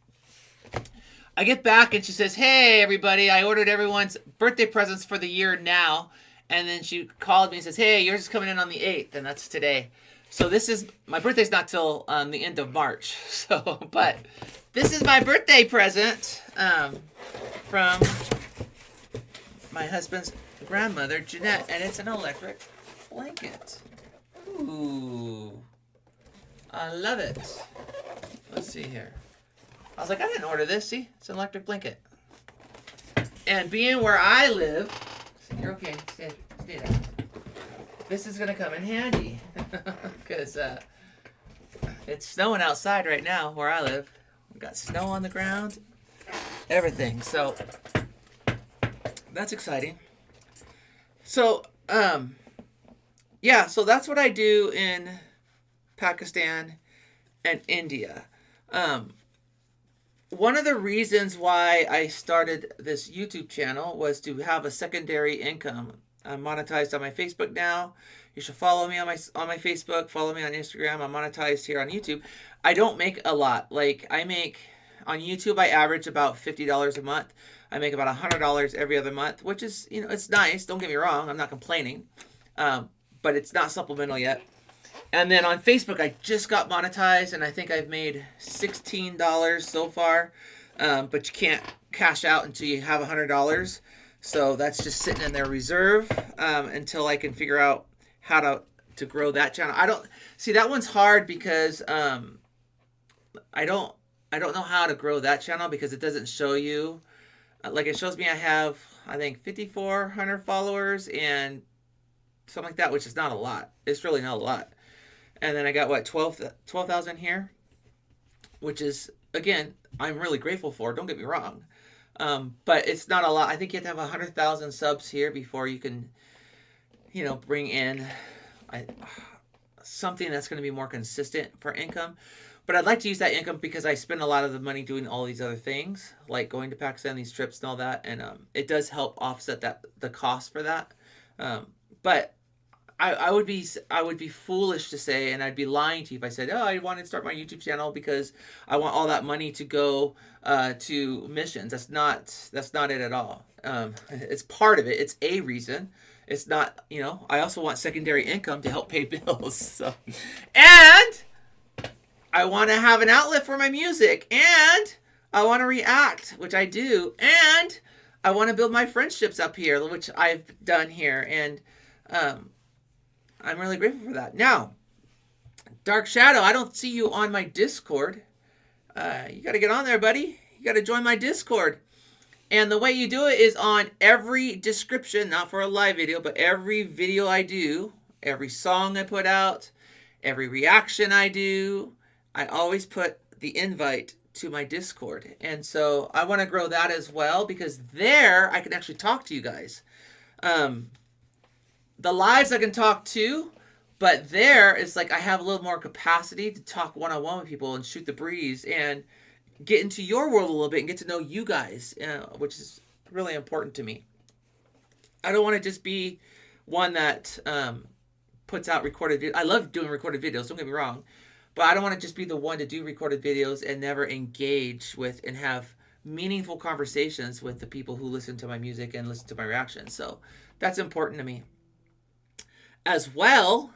I get back and she says, hey, everybody, I ordered everyone's birthday presents for the year now. And then she called me and says, hey, yours is coming in on the 8th, and that's today. So this is, my birthday's not till the end of March. So, but this is my birthday present from my husband's grandmother, Jeanette, and it's an electric blanket. Ooh, I love it. Let's see here. I was like, I didn't order this. See, it's an electric blanket. And being where I live, you're okay. Stay there. This is gonna come in handy because it's snowing outside right now where I live. We've got snow on the ground, everything. So that's exciting. So yeah, so that's what I do in Pakistan and India. One of the reasons why I started this YouTube channel was to have a secondary income. I'm monetized on my Facebook now. You should follow me on my Facebook. Follow me on Instagram. I'm monetized here on YouTube. I don't make a lot. Like I make on YouTube, I average about $50 a month. I make about $100 every other month, which is, you know, it's nice. Don't get me wrong. I'm not complaining, but it's not supplemental yet. And then on Facebook, I just got monetized, and I think I've made $16 so far. But you can't cash out until you have $100. So that's just sitting in their reserve until I can figure out how to grow that channel. I don't see that one's hard because I don't know how to grow that channel because it doesn't show you. Like it shows me I have, I think, 5,400 followers and something like that, which is not a lot. It's really not a lot. And then I got, what, 12,000 here, which is, again, I'm really grateful for. Don't get me wrong. But it's not a lot. I think you have to have 100,000 subs here before you can, you know, bring in something that's going to be more consistent for income. But I'd like to use that income because I spend a lot of the money doing all these other things, like going to Pakistan, these trips and all that. And it does help offset the cost for that. But I would be foolish to say, and I'd be lying to you if I said, oh, I want to start my YouTube channel because I want all that money to go to missions. That's not it at all. It's part of it. It's a reason. It's not, you know, I also want secondary income to help pay bills. So, and I want to have an outlet for my music, and I want to react, which I do, and I want to build my friendships up here, which I've done here, and I'm really grateful for that. Now, Dark Shadow, I don't see you on my Discord. You got to get on there, buddy. You got to join my Discord. And the way you do it is on every description, not for a live video, but every video I do, every song I put out, every reaction I do, I always put the invite to my Discord. And so I want to grow that as well because there I can actually talk to you guys. The lives I can talk to, but there it's like I have a little more capacity to talk one-on-one with people and shoot the breeze and get into your world a little bit and get to know you guys, which is really important to me. I don't want to just be one that puts out recorded videos. I love doing recorded videos, don't get me wrong, but I don't want to just be the one to do recorded videos and never engage with and have meaningful conversations with the people who listen to my music and listen to my reactions. So that's important to me. As well,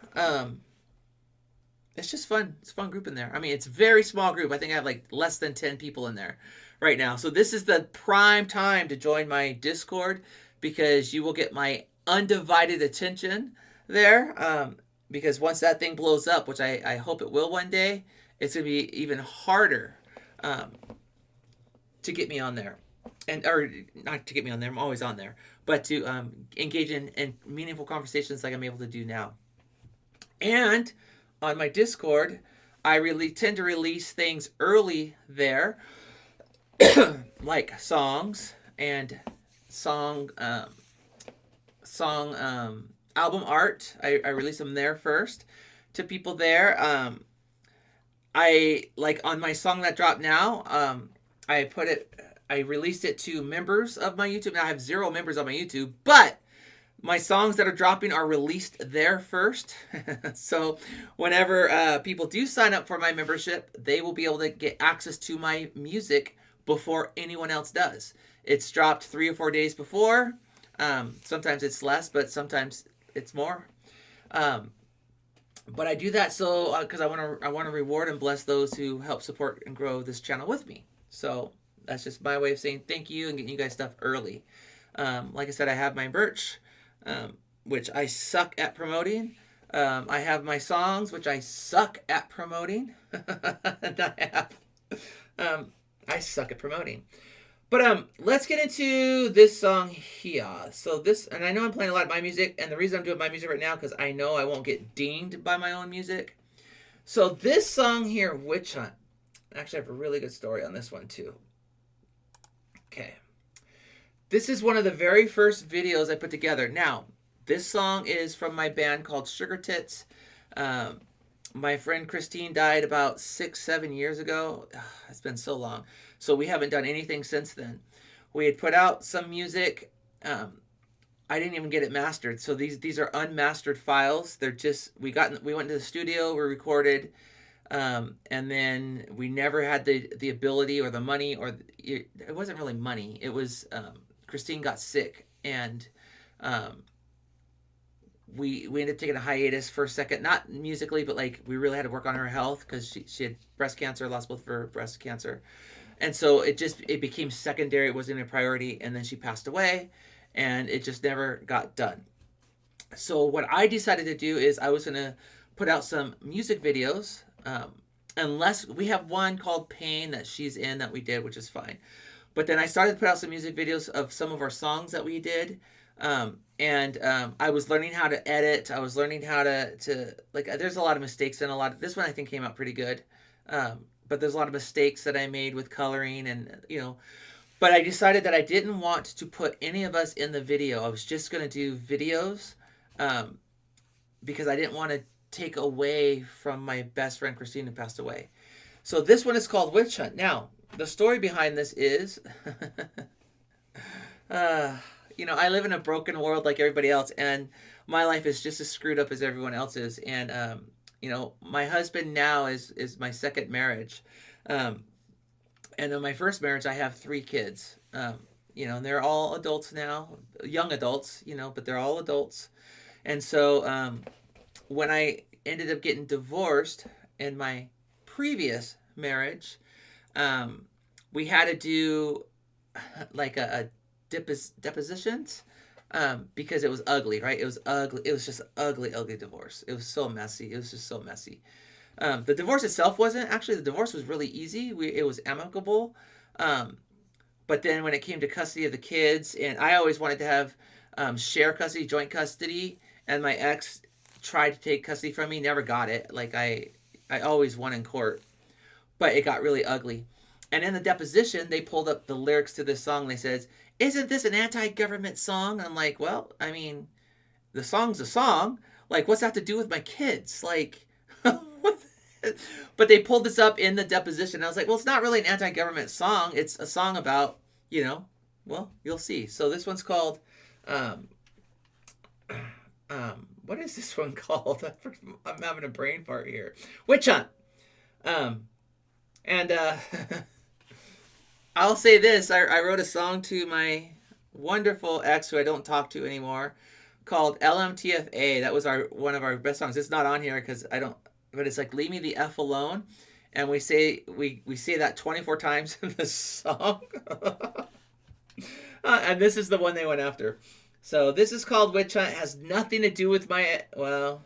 it's just fun. It's a fun group in there. I mean, it's a very small group. I think I have like less than 10 people in there right now. So this is the prime time to join my Discord, because you will get my undivided attention there. Because once that thing blows up, which I hope it will one day, it's going to be even harder to get me on there. Or not to get me on there, I'm always on there, but to engage in meaningful conversations like I'm able to do now. And on my Discord, I really tend to release things early there, like songs and song album art. I release them there first to people there. I like on my song that dropped now. I released it to members of my YouTube. Now I have 0 members on my YouTube, but my songs that are dropping are released there first. So whenever people do sign up for my membership, they will be able to get access to my music before anyone else does. It's dropped 3 or 4 days before. Sometimes it's less, but sometimes it's more. But I do that so because I want to reward and bless those who help support and grow this channel with me. So that's just my way of saying thank you and getting you guys stuff early. Like I said, I have my merch, which I suck at promoting. I have my songs, which I suck at promoting. And I suck at promoting. But let's get into this song here. So this, and I know I'm playing a lot of my music, and the reason I'm doing my music right now because I know I won't get dinged by my own music. So this song here, Witch Hunt. Actually, I have a really good story on this one too. Okay. This is one of the very first videos I put together. Now, this song is from my band called Sugar Tits. My friend Christine died about 6-7 years ago. It's been so long. So we haven't done anything since then. We had put out some music. I didn't even get it mastered. So these are unmastered files. They're just, we went to the studio, we recorded, and then we never had the ability or the money, or it wasn't really money. It was Christine got sick, and we ended up taking a hiatus for a second, not musically, but like we really had to work on her health because she had breast cancer, lost both of her breast cancer. And so it became secondary. It wasn't a priority. And then she passed away, and it just never got done. So what I decided to do is I was going to put out some music videos, unless we have one called Pain that she's in that we did, which is fine. But then I started to put out some music videos of some of our songs that we did. I was learning how to edit. I was learning how to like, there's a lot of mistakes in this one I think came out pretty good. But there's a lot of mistakes that I made with coloring and, but I decided that I didn't want to put any of us in the video. I was just going to do videos, because I didn't want to take away from my best friend Christine who passed away. So this one is called Witch Hunt. Now, the story behind this is, I live in a broken world like everybody else, and my life is just as screwed up as everyone else's. And, my husband now is my second marriage. And in my first marriage, I have 3 kids, and they're all adults now, young adults, but they're all adults. And so, when I ended up getting divorced in my previous marriage, we had to do like a depositions, because it was ugly, right? It was ugly. It was just ugly divorce. It was so messy. It was just so messy. The divorce itself wasn't. Actually, the divorce was really easy. It was amicable. But then when it came to custody of the kids, and I always wanted to have share custody, joint custody, and my ex tried to take custody from me, never got it. Like I always won in court, but it got really ugly. And in the deposition, they pulled up the lyrics to this song. They said, "Isn't this an anti-government song?" I'm like, well, I mean, the song's a song. Like, what's that have to do with my kids? Like, but they pulled this up in the deposition. I was like, well, it's not really an anti-government song. It's a song about, well, you'll see. So this one's called, what is this one called? I'm having a brain fart here. Witch Hunt. And I'll say this: I wrote a song to my wonderful ex, who I don't talk to anymore, called LMTFA. That was one of our best songs. It's not on here because I don't. But it's like "Leave Me the F Alone," and we say that 24 times in the song. And this is the one they went after. So this is called Witch Hunt. It has nothing to do with my, well,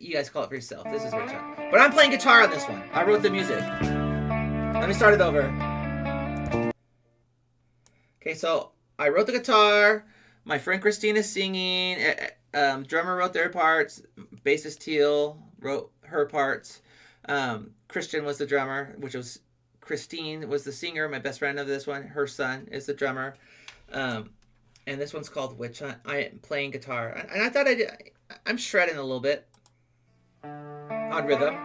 you guys call it for yourself. This is Witch Hunt. But I'm playing guitar on this one. I wrote the music. Let me start it over. Okay, so I wrote the guitar. My friend Christine is singing. Drummer wrote their parts. Bassist Teal wrote her parts. Christian was the drummer, which was Christine was the singer, my best friend of this one. Her son is the drummer. And this one's called Witch Hunt. I am playing guitar. And I thought I'm shredding a little bit on rhythm.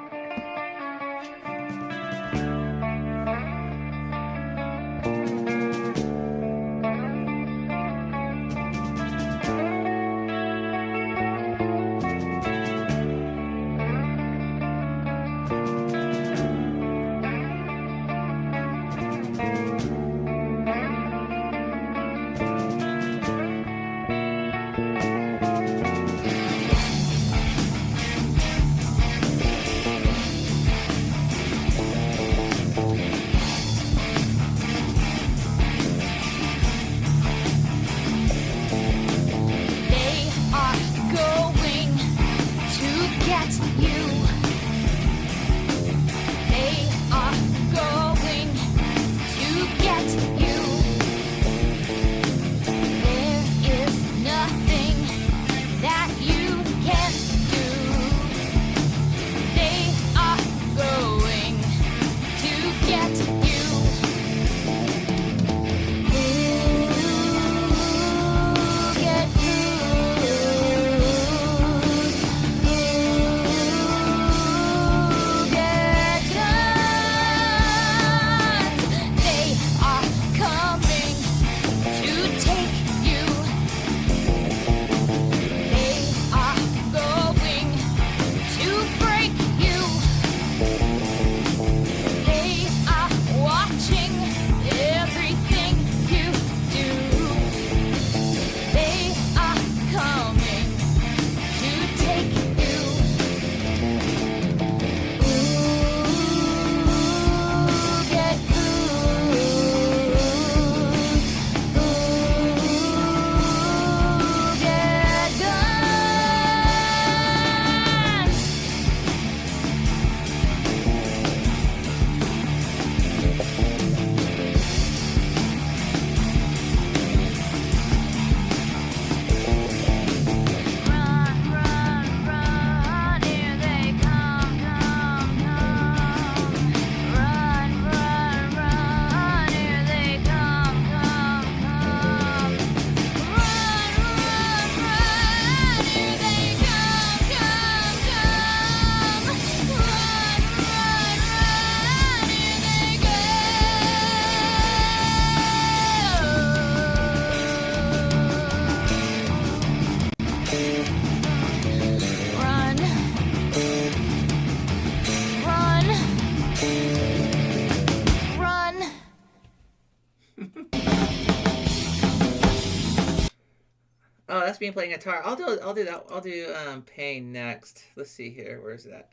Oh, that's me playing guitar. I'll do that. I'll do Pain next. Let's see here. Where's that?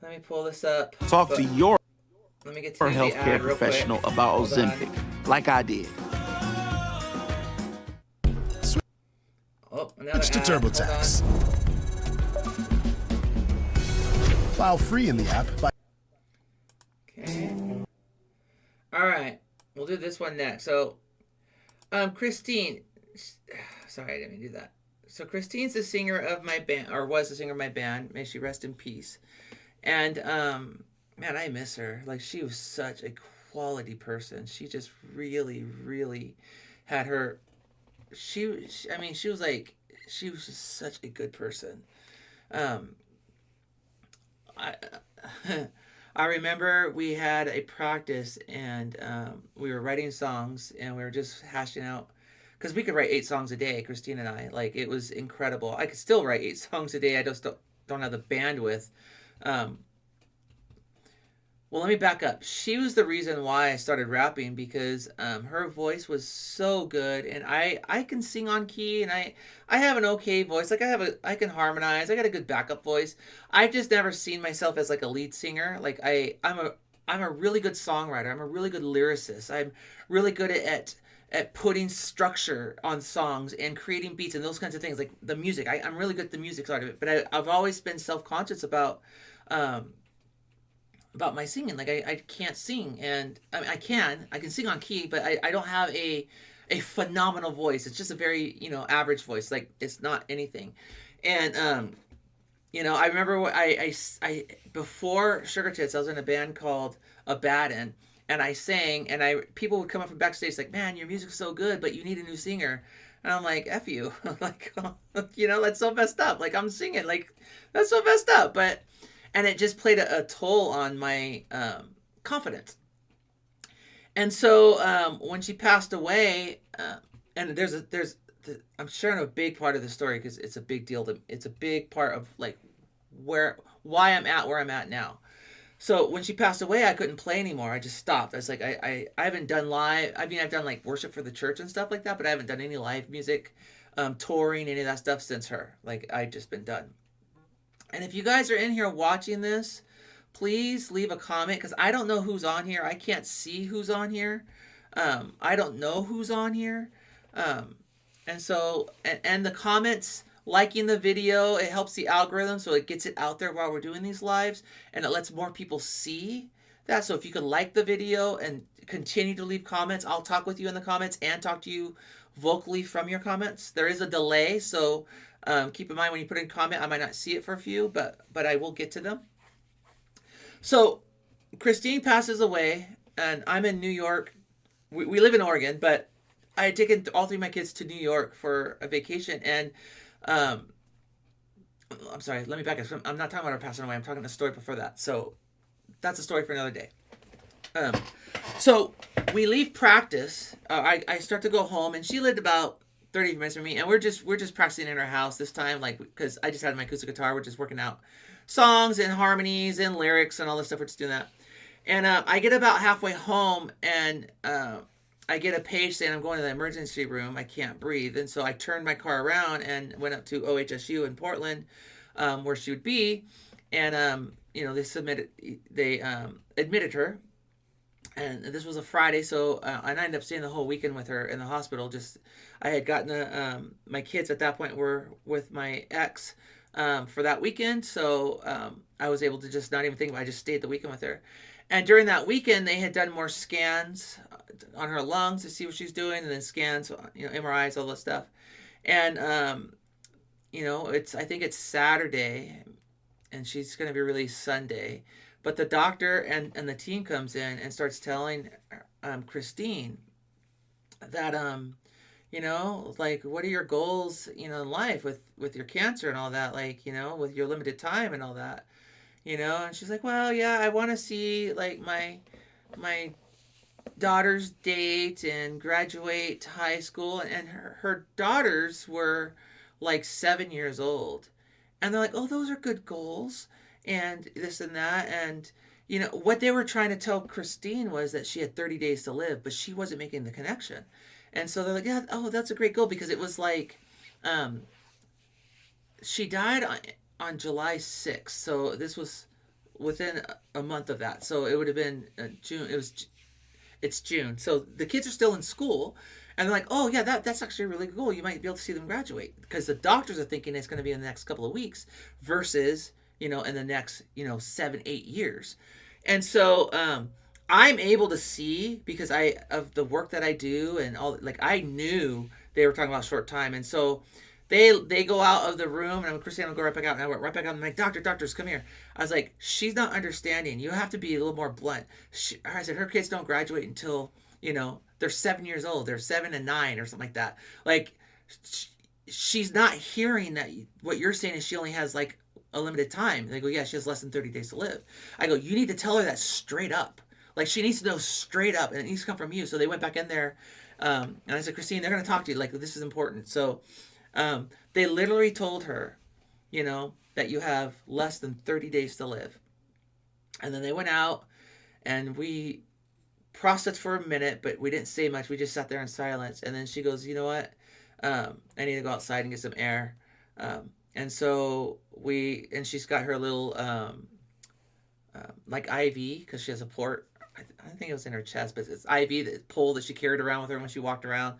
Let me pull this up. Talk to your Let me get to the healthcare ad real quick. professional about Hold on. Ozempic, like I did. Oh, another Switch to ad. Hold on. TurboTax. File free in the app by Okay. All right. We'll do this one next. So, Christine. Sorry, I didn't mean to do that. So Christine's the singer of my band, or was the singer of my band. May she rest in peace. And man, I miss her. Like, she was such a quality person. She just really, really had her. She was just such a good person. I remember we had a practice and we were writing songs and we were just hashing out because we could write 8 songs a day, Christine and I. Like, it was incredible. I could still write 8 songs a day. I just don't have the bandwidth. Well, let me back up. She was the reason why I started rapping, because her voice was so good, and I can sing on key, and I have an okay voice. Like, I can harmonize. I got a good backup voice. I've just never seen myself as like a lead singer. Like, I'm a really good songwriter. I'm a really good lyricist. I'm really good at putting structure on songs and creating beats and those kinds of things. Like the music, I'm really good at the music side of it. But I've always been self-conscious about my singing. Like, I can't sing, and I mean, I can sing on key, but I don't have a phenomenal voice. It's just a very, average voice. Like, it's not anything. And I remember I before Sugar Tits, I was in a band called Abaddon, and I sang, and people would come up from backstage like, man, your music's so good, but you need a new singer. And I'm like, F you. Like, that's so messed up. Like, I'm singing, like, that's so messed up. And it just played a toll on my confidence. And so when she passed away, and I'm sharing a big part of the story because it's a big deal. It's a big part of like why I'm at where I'm at now. So when she passed away, I couldn't play anymore. I just stopped. I was like, I haven't done live. I mean, I've done like worship for the church and stuff like that, but I haven't done any live music, touring, any of that stuff since her. Like, I've just been done. And if you guys are in here watching this, please leave a comment, because I don't know who's on here. I can't see who's on here. I don't know who's on here. And so, and the comments, liking the video, it helps the algorithm, so it gets it out there while we're doing these lives, and it lets more people see that. So if you could like the video and continue to leave comments, I'll talk with you in the comments and talk to you vocally from your comments. There is a delay, so keep in mind when you put in a comment, I might not see it for a few, but I will get to them. So Christine passes away, and I'm in New York. We live in Oregon, but I had taken all 3 of my kids to New York for a vacation, and I'm sorry, let me back up. I'm not talking about her passing away. I'm talking a story before that. So that's a story for another day. So we leave practice. I start to go home, and she lived about 30 minutes from me, and we're just practicing in our house this time, like, because I just had my acoustic guitar. We're just working out songs and harmonies and lyrics and all this stuff. We're just doing that. And I get about halfway home, and I get a page saying I'm going to the emergency room. I can't breathe. And so I turned my car around and went up to OHSU in Portland, where she would be. And, they admitted her. And this was a Friday, so I ended up staying the whole weekend with her in the hospital. I had gotten my kids at that point were with my ex for that weekend, so I was able to just not even think about it. I just stayed the weekend with her. And during that weekend, they had done more scans on her lungs to see what she's doing, and then scans, MRIs, all that stuff. And I think it's Saturday, and she's going to be released Sunday. But the doctor and the team comes in and starts telling Christine that like, what are your goals, in life with your cancer and all that, like, with your limited time and all that, and she's like, well, yeah, I want to see like my daughter's date and graduate high school. And her daughters were like 7 years old, and they're like, oh, those are good goals and this and that. And what they were trying to tell Christine was that she had 30 days to live, but she wasn't making the connection. And so they're like, yeah, oh, that's a great goal, because it was like she died on July 6th, so this was within a month of that. So it would have been June. It's June, so the kids are still in school, and they're like, oh yeah, that's actually a really good goal. You might be able to see them graduate, because the doctors are thinking it's going to be in the next couple of weeks versus in the next 7-8 years. And so I'm able to see, because of the work that I do and all, like, I knew they were talking about short time. And so they go out of the room, and I'm Christine, I'll go right back out, and I went right back out. I'm like, doctors, come here. I was like, she's not understanding. You have to be a little more blunt. I said, her kids don't graduate until, they're 7 years old. They're 7 and 9 or something like that. Like, she's not hearing that what you're saying is she only has like a limited time. And they go, yeah, she has less than 30 days to live. I go, you need to tell her that straight up. Like, she needs to know straight up, and it needs to come from you. So they went back in there, And I said, Christine, they're going to talk to you. Like, this is important. So they literally told her, you know, that you have less than 30 days to live. And then they went out and we processed for a minute, but we didn't say much. We just sat there in silence. And then she goes, you know what? I need to go outside and get some air. And so and she's got her little, like IV, because she has a port. I think it was in her chest, but it's IV, the pole that she carried around with her when she walked around.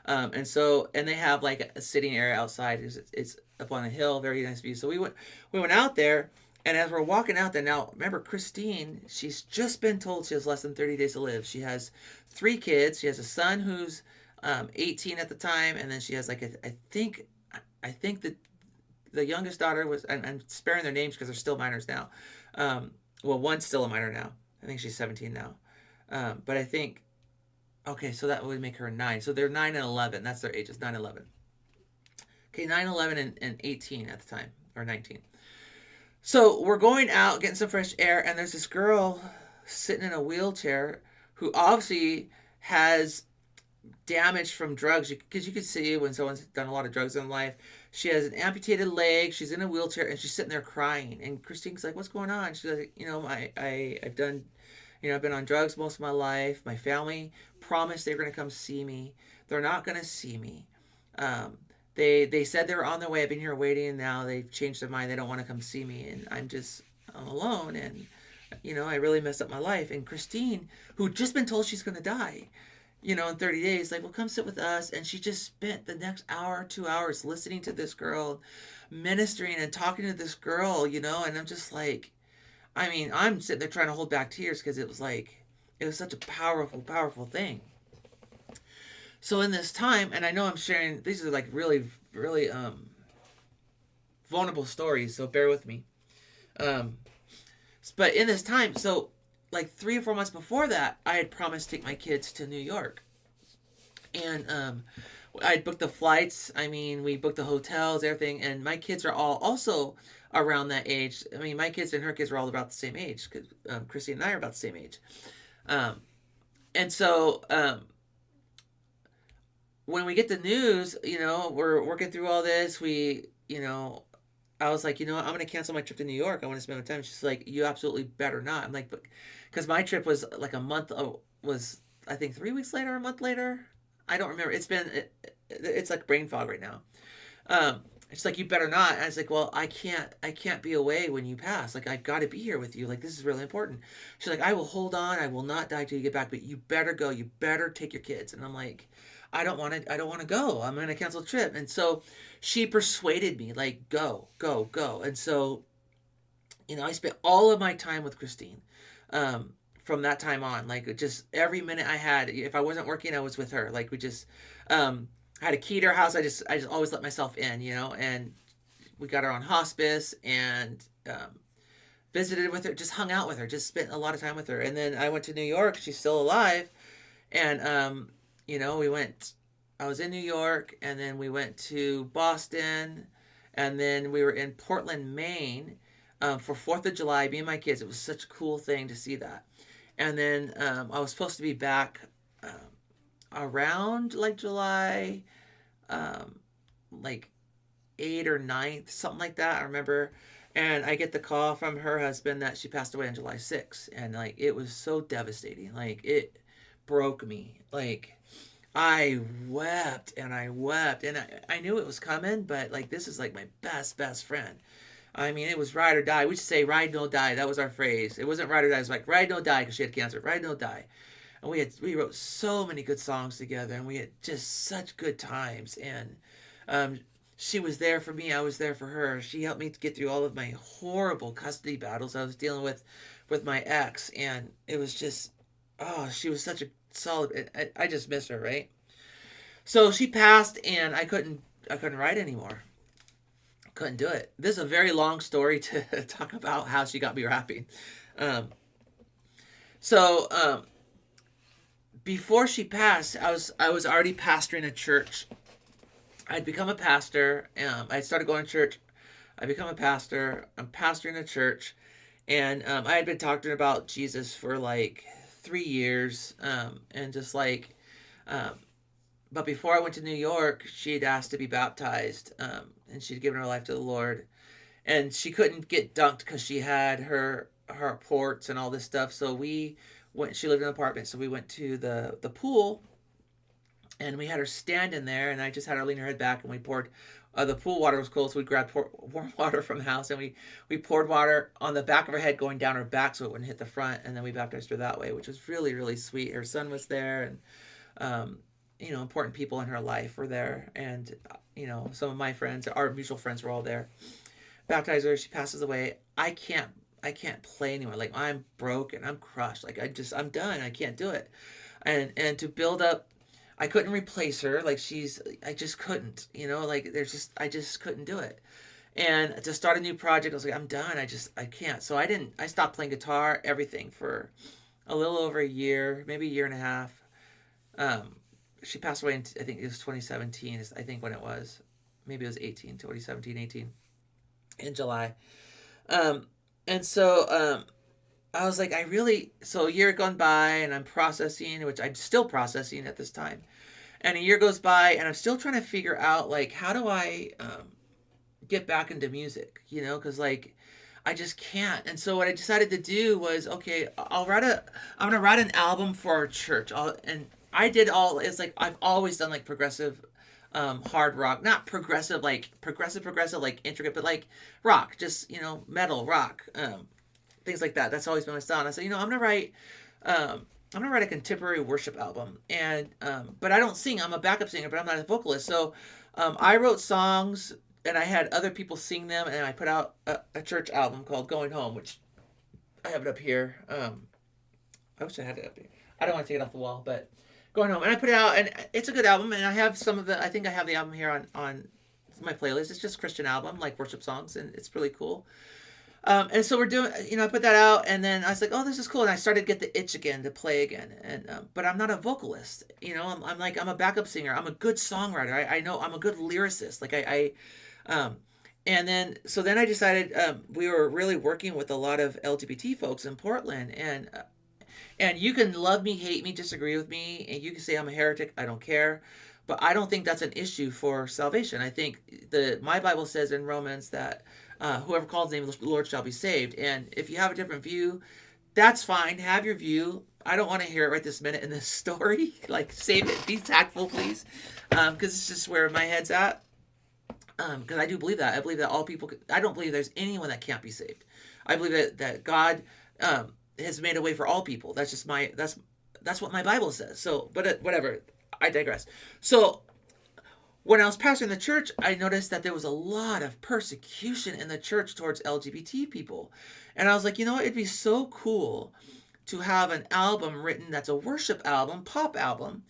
And they have like a sitting area outside. It's up on a hill, very nice view. So we went out there, and as we're walking out there, now remember Christine, she's just been told she has less than 30 days to live. She has 3 kids. She has a son who's 18 at the time, and then she has like I think that the youngest daughter was, I'm sparing their names because they're still minors now. Well, one's still a minor now. I think she's 17 now. But I think, okay, so that would make her 9. So they're 9 and 11. That's their ages, 9 and 11. Okay, 9, 11, and 18 at the time, or 19. So we're going out, getting some fresh air, and there's this girl sitting in a wheelchair who obviously has damage from drugs, because you can see when someone's done a lot of drugs in life. She has an amputated leg, she's in a wheelchair, and she's sitting there crying. And Christine's like, what's going on? She's like, you know, I've done, you know, I've been on drugs most of my life. My family promised they were going to come see me. They're not going to see me. They said they were on their way. I've been here waiting, and now they've changed their mind. They don't want to come see me, and I'm alone, and, you know, I really messed up my life. And Christine, who'd just been told she's going to die, you know, in 30 days, like, well, come sit with us. And she just spent the next hour, 2 hours listening to this girl, ministering and talking to this girl, you know, and I'm just like, I mean, I'm sitting there trying to hold back tears because it was such a powerful, powerful thing. So in this time, and I know I'm sharing, these are like really, really vulnerable stories, so bear with me. But in this time, so like 3 or 4 months before that, I had promised to take my kids to New York. And I had booked the flights. I mean, we booked the hotels, everything. And my kids are all also around that age. I mean, my kids and her kids were all about the same age, because Christy and I are about the same age. And so when we get the news, you know, we're working through all this. You know, I was like, you know what, I'm going to cancel my trip to New York. I want to spend my time. She's like, you absolutely better not. I'm like, but because my trip was like a month, was I think 3 weeks later, a month later. I don't remember. It's like brain fog right now. It's like, you better not. And I was like, well, I can't be away when you pass. Like, I've got to be here with you. Like, this is really important. She's like, I will hold on. I will not die till you get back, but you better go. You better take your kids. And I'm like, I don't want to go. I'm going to cancel the trip. And so she persuaded me, like, go. And so, you know, I spent all of my time with Christine. From that time on, like, just every minute I had, if I wasn't working, I was with her. Like, we just, I had a key to her house. I just always let myself in, you know, and we got her on hospice and, visited with her, just hung out with her, just spent a lot of time with her. And then I went to New York. She's still alive. And, you know, I was in New York, and then we went to Boston, and then we were in Portland, Maine, for 4th of July, me and my kids. It was such a cool thing to see that. And then I was supposed to be back around like July, like 8th or 9th, something like that, I remember. And I get the call from her husband that she passed away on July 6th. And like, it was so devastating. Like, it broke me. Like, I wept and I wept. And I knew it was coming, but like, this is like my best friend. I mean, it was ride or die. We used to say ride, no die. That was our phrase. It wasn't ride or die. It was like ride, no die, because she had cancer. Ride, no die. And we wrote so many good songs together, and we had just such good times. And she was there for me. I was there for her. She helped me to get through all of my horrible custody battles I was dealing with my ex. And it was just, oh, she was such a solid, I just miss her, right? So she passed, and I couldn't write anymore. Couldn't do it. This is a very long story to talk about how she got me rapping. So before she passed, I was already pastoring a church. I'd become a pastor. I started going to church. I become a pastor. I'm pastoring a church, and I had been talking about Jesus for like 3 years, and just like but before I went to New York, she had asked to be baptized, and she'd given her life to the Lord. And she couldn't get dunked because she had her ports and all this stuff. So we went. She lived in an apartment, so we went to the pool, and we had her stand in there, and I just had her lean her head back, and we poured. The pool water was cold, so we grabbed warm water from the house, and we poured water on the back of her head, going down her back, so it wouldn't hit the front, and then we baptized her that way, which was really, really sweet. Her son was there, and important people in her life were there, and some of my friends, our mutual friends, were all there. Baptized her. She passes away. I can't play anymore. Like, I'm broken. I'm crushed. Like, I'm done. I can't do it. And to build up, I couldn't replace her. Like, I just couldn't, like, I just couldn't do it. And to start a new project, I was like, I'm done. I can't. So I stopped playing guitar, everything, for a little over a year, maybe a year and a half. She passed away in, I think it was 2017, I think, when it was. Maybe it was 2017, 18, in July. And so I was like, so a year had gone by, and I'm processing, which I'm still processing at this time. And a year goes by, and I'm still trying to figure out, like, how do I get back into music, because, like, I just can't. And so what I decided to do was, okay, I'm going to write an album for our church. It's like, I've always done, like, progressive hard rock, not progressive like intricate, but like rock, just metal rock, things like that. That's always been my style. And I said, I'm gonna write a contemporary worship album, and but I don't sing. I'm a backup singer, but I'm not a vocalist. So I wrote songs, and I had other people sing them, and I put out a church album called Going Home, which I have it up here. I wish I had it up here. I don't want to take it off the wall, but Going Home, and I put it out, and it's a good album, and I have I think I have the album here on my playlist. It's just a Christian album, like worship songs, and it's really cool. And so we're doing, I put that out, and then I was like, oh, this is cool, and I started to get the itch again to play again, and but I'm not a vocalist, I'm a backup singer, I'm a good songwriter, I know I'm a good lyricist, like and then I decided, we were really working with a lot of LGBT folks in Portland, and you can love me, hate me, disagree with me, and you can say I'm a heretic. I don't care. But I don't think that's an issue for salvation. I think my Bible says in Romans that whoever calls the name of the Lord shall be saved. And if you have a different view, that's fine. Have your view. I don't want to hear it right this minute in this story. Like, save it. Be tactful, please. Because it's just where my head's at. Because I do believe that. I believe that all people... I don't believe there's anyone that can't be saved. I believe that God... has made a way for all people. That's just that's what my Bible says. So, but whatever, I digress. So when I was pastoring the church, I noticed that there was a lot of persecution in the church towards LGBT people. And I was like, it'd be so cool to have an album written that's a worship album, pop album,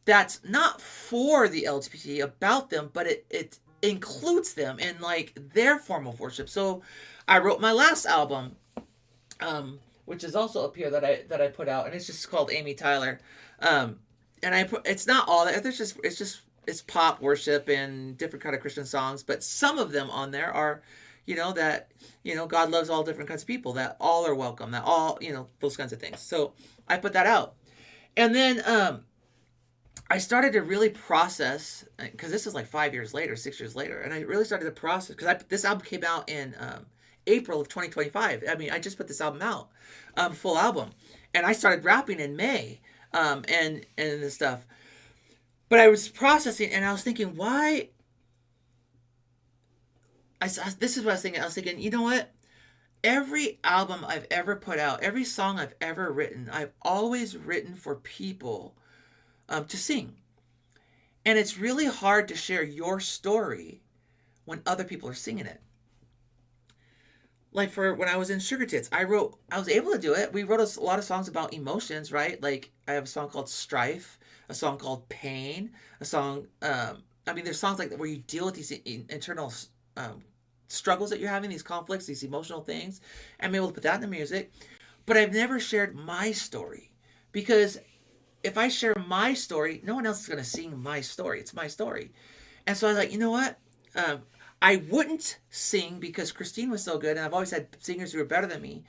that's not for the LGBT, about them, but it includes them in, like, their form of worship. So I wrote my last album, which is also up here that I put out, and it's just called Amie Tyler, and it's not all that. It's pop worship and different kind of Christian songs, but some of them on there are, that God loves all different kinds of people, that all are welcome, that all those kinds of things. So I put that out, and then I started to really process, because this is like 6 years later, and I really started to process, because this album came out in April of 2025. I mean, I just put this album out, full album, and I started rapping in May, and this stuff. But I was processing, and I was thinking, why? This is what I was thinking. I was thinking, you know what? Every album I've ever put out, every song I've ever written, I've always written for people to sing, and it's really hard to share your story when other people are singing it. Like, for when I was in Sugar Tits, I was able to do it. We wrote a lot of songs about emotions, right? Like, I have a song called Strife, a song called Pain, a song, there's songs like that where you deal with these internal struggles that you're having, these conflicts, these emotional things. I'm able to put that in the music. But I've never shared my story, because if I share my story, no one else is going to sing my story. It's my story. And so I was like, you know what? I wouldn't sing because Christine was so good, and I've always had singers who are better than me.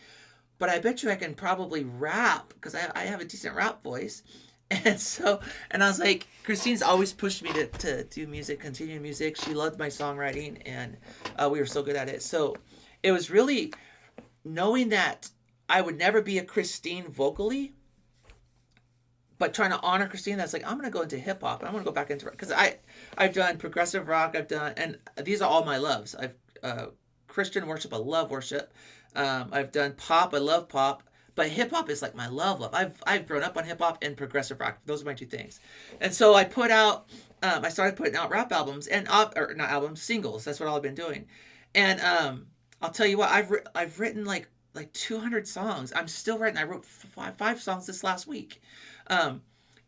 But I bet you I can probably rap, because I have a decent rap voice. And so, and I was like, Christine's always pushed me to do music, continue music. She loved my songwriting, and we were so good at it. So it was really knowing that I would never be a Christine vocally, but trying to honor Christine. That's like, I'm going to go into hip hop. I'm going to go back into, because I've done progressive rock. I've done, and these are all my loves. I've Christian worship. I love worship. I've done pop. I love pop. But hip hop is like my love. I've grown up on hip hop and progressive rock. Those are my two things. And so I put out, I started putting out rap albums and or not albums, singles. That's what I've been doing. And I'll tell you what, I've written like 200 songs. I'm still writing. I wrote five songs this last week. And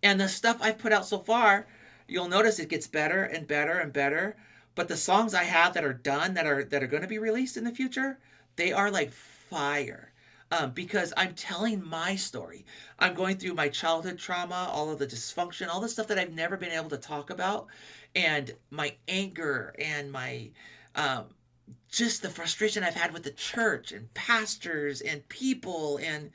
the stuff I've put out so far, you'll notice it gets better and better and better. But the songs I have that are done, that are going to be released in the future, they are like fire. Because I'm telling my story. I'm going through my childhood trauma, all of the dysfunction, all the stuff that I've never been able to talk about, and my anger and my just the frustration I've had with the church and pastors and people and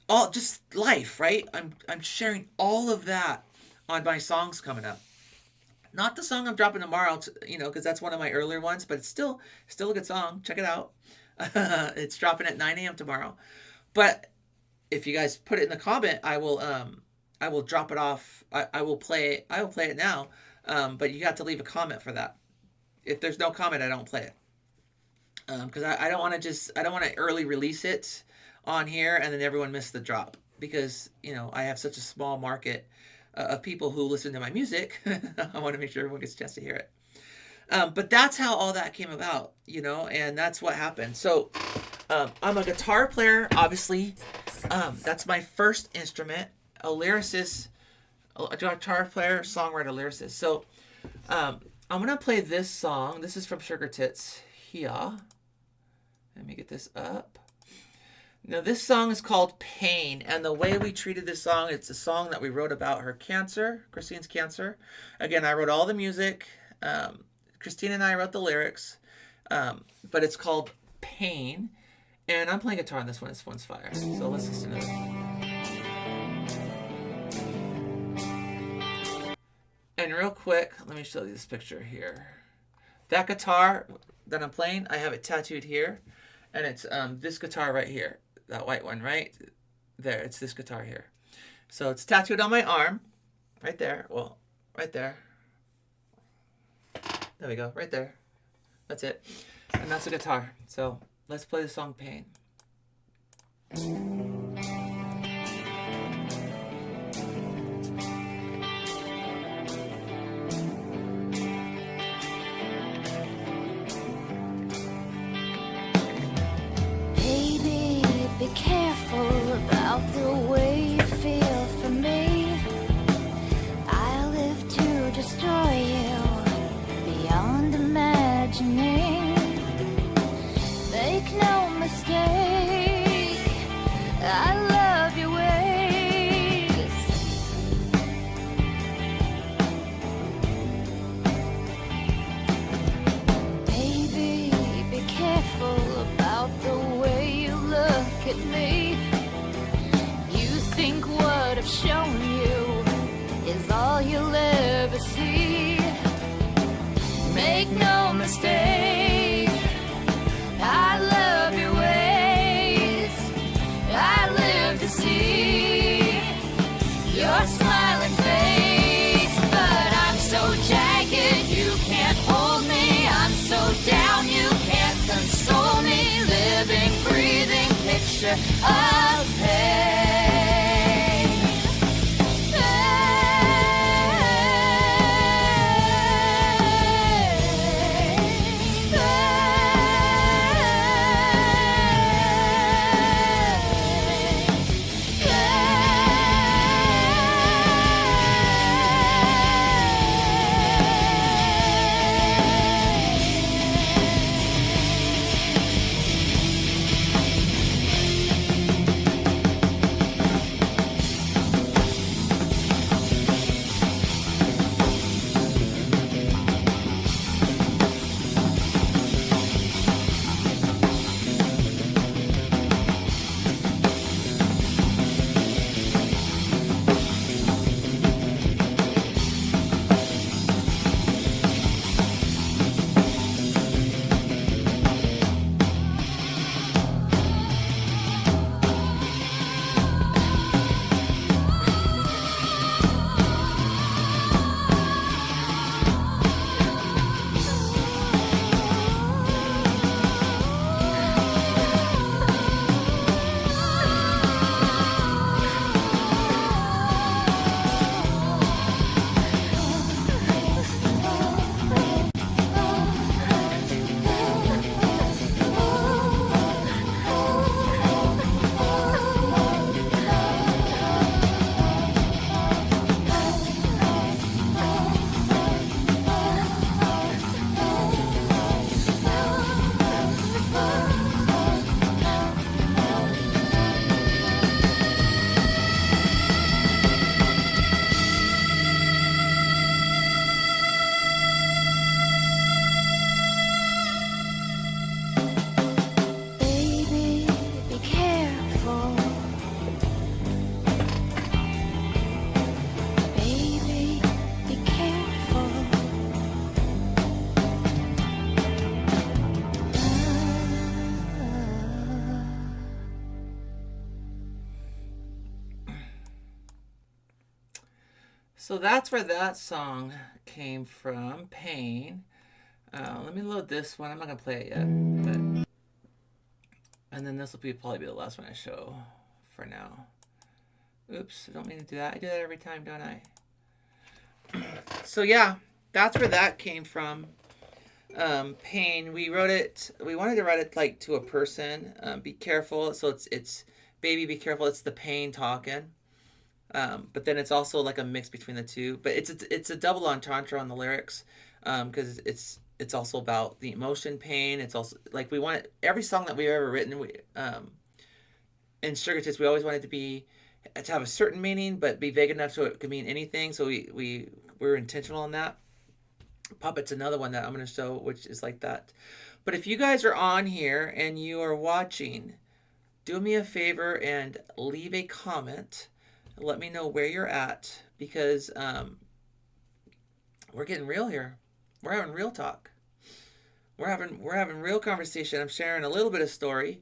all just life, right? I'm sharing all of that on my songs coming up. Not the song I'm dropping tomorrow, because that's one of my earlier ones, but it's still a good song. Check it out. It's dropping at 9 a.m. tomorrow. But if you guys put it in the comment, I will drop it off. I will play it now. But you have to leave a comment for that. If there's no comment, I don't play it. Because I don't want to early release it on here and then everyone miss the drop, because I have such a small market of people who listen to my music. I want to make sure everyone gets a chance to hear it. But that's how all that came about, and that's what happened. So I'm a guitar player, obviously. That's my first instrument, a lyricist, a guitar player, songwriter, lyricist. So I'm going to play this song. This is from Sugar Tits here. Let me get this up. Now, this song is called Pain, and the way we treated this song, it's a song that we wrote about her cancer, Christine's cancer. Again, I wrote all the music. Christine and I wrote the lyrics, but it's called Pain, and I'm playing guitar on this one. This one's fire, so let's listen to it. And real quick, let me show you this picture here. That guitar that I'm playing, I have it tattooed here, and it's this guitar right here, that white one right there. It's this guitar here. So it's tattooed on my arm, right there. Well, right there. There we go, right there. That's it. And that's the guitar. So let's play the song Pain. Baby, be careful about the way you feel for me. I live to destroy you beyond imagining. Make no mistake, I love your ways. Baby, be careful about the way you look at me. You think what I've shown you is all you'll ever see. Make no mistake, I love your ways. I live to see your smiling face. But I'm so jagged, you can't hold me. I'm so down, you can't console me. Living, breathing picture of pain. So that's where that song came from, Pain. Let me load this one. I'm not going to play it yet. But... And then this will probably be the last one I show for now. Oops, I don't mean to do that. I do that every time, don't I? So yeah, that's where that came from. Pain. We wrote it. We wanted to write it like to a person. Be careful. So it's baby, be careful. It's the pain talking. But then it's also like a mix between the two. But it's a double entendre on the lyrics, because it's also about the emotion, pain. It's also like we want it, every song that we've ever written. In Sugar Tits, we always wanted to have a certain meaning, but be vague enough so it could mean anything. So we were intentional on that. Puppet's another one that I'm going to show, which is like that. But if you guys are on here and you are watching, do me a favor and leave a comment. Let me know where you're at, because we're getting real here. We're having real talk. We're having real conversation. I'm sharing a little bit of story.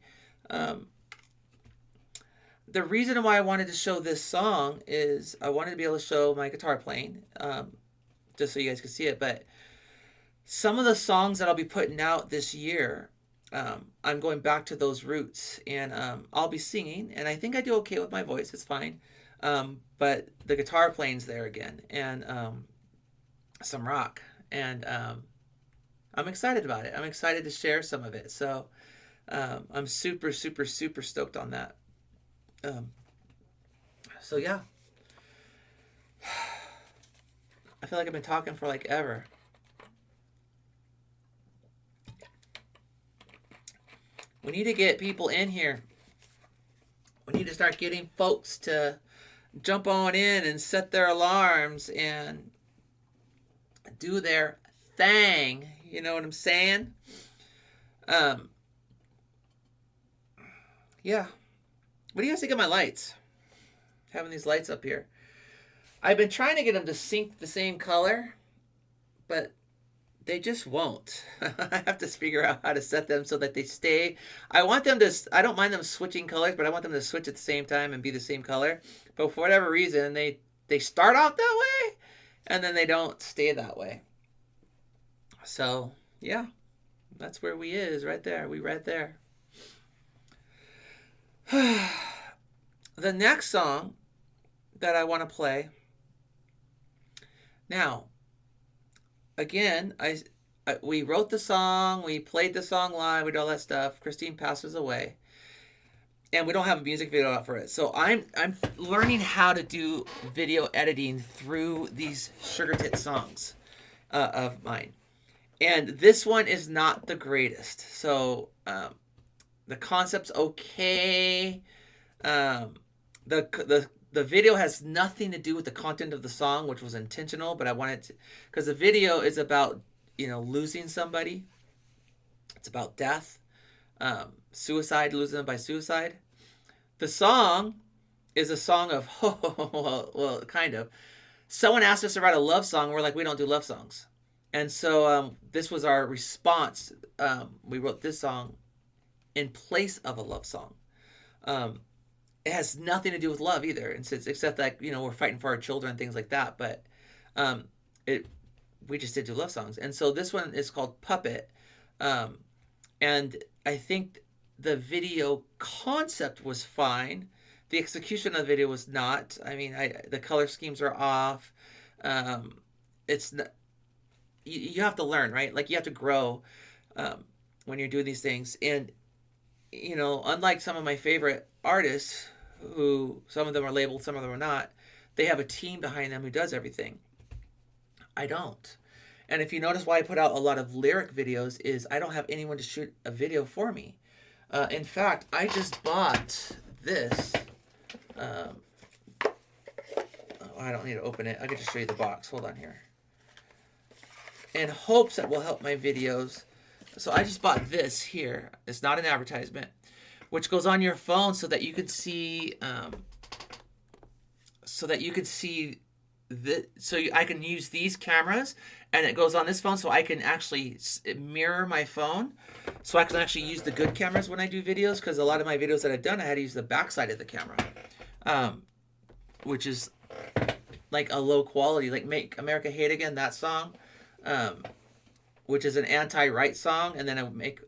The reason why I wanted to show this song is I wanted to be able to show my guitar playing, just so you guys could see it. But some of the songs that I'll be putting out this year, I'm going back to those roots, and I'll be singing, and I think I do okay with my voice. It's fine. But the guitar playing's there again, and some rock, and I'm excited about it. I'm excited to share some of it. So I'm super, super, super stoked on that. So yeah, I feel like I've been talking for like ever. We need to get people in here. We need to start getting folks to jump on in and set their alarms and do their thing. You know what I'm saying? Yeah. What do you guys think of my lights? Having these lights up here. I've been trying to get them to sync the same color, but they just won't. I have to figure out how to set them so that they stay. I want them to, I don't mind them switching colors, but I want them to switch at the same time and be the same color. But for whatever reason, they start out that way, and then they don't stay that way. So, yeah. That's where we is, right there. We right there. The next song that I want to play. Now, again, we wrote the song, we played the song live, we did all that stuff. Christine passes away, and we don't have a music video out for it. So I'm learning how to do video editing through these Sugar Tit songs of mine. And this one is not the greatest. So the concept's okay. The video has nothing to do with the content of the song, which was intentional, but I wanted to, because the video is about, losing somebody. It's about death, suicide, losing them by suicide. The song is a song of, well, kind of. Someone asked us to write a love song. We're like, we don't do love songs. And so this was our response. We wrote this song in place of a love song. It has nothing to do with love either, except that we're fighting for our children and things like that. But we just did do love songs, and so this one is called Puppet. And I think the video concept was fine. The execution of the video was not. I mean, the color schemes are off. It's not, you have to learn, right? Like you have to grow when you're doing these things, and unlike some of my favorite artists, who some of them are labeled, some of them are not, they have a team behind them who does everything. I don't. And if you notice why I put out a lot of lyric videos is I don't have anyone to shoot a video for me. In fact, I just bought this. I don't need to open it. I can just show you the box. Hold on here. In hopes that will help my videos. So I just bought this here. It's not an advertisement, which goes on your phone so that you could see, I can use these cameras, and it goes on this phone, so I can actually mirror my phone, so I can actually use the good cameras when I do videos, because a lot of my videos that I've done, I had to use the back side of the camera, which is like a low quality, like Make America Hate Again, that song, which is an anti-right song, and then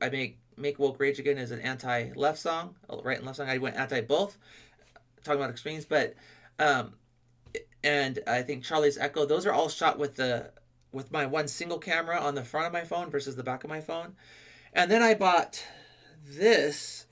I make Woke Rage Again is an anti-left song, a right and left song. I went anti both, talking about extremes, but and I think Charlie's Echo, those are all shot with my one single camera on the front of my phone versus the back of my phone. And then I bought this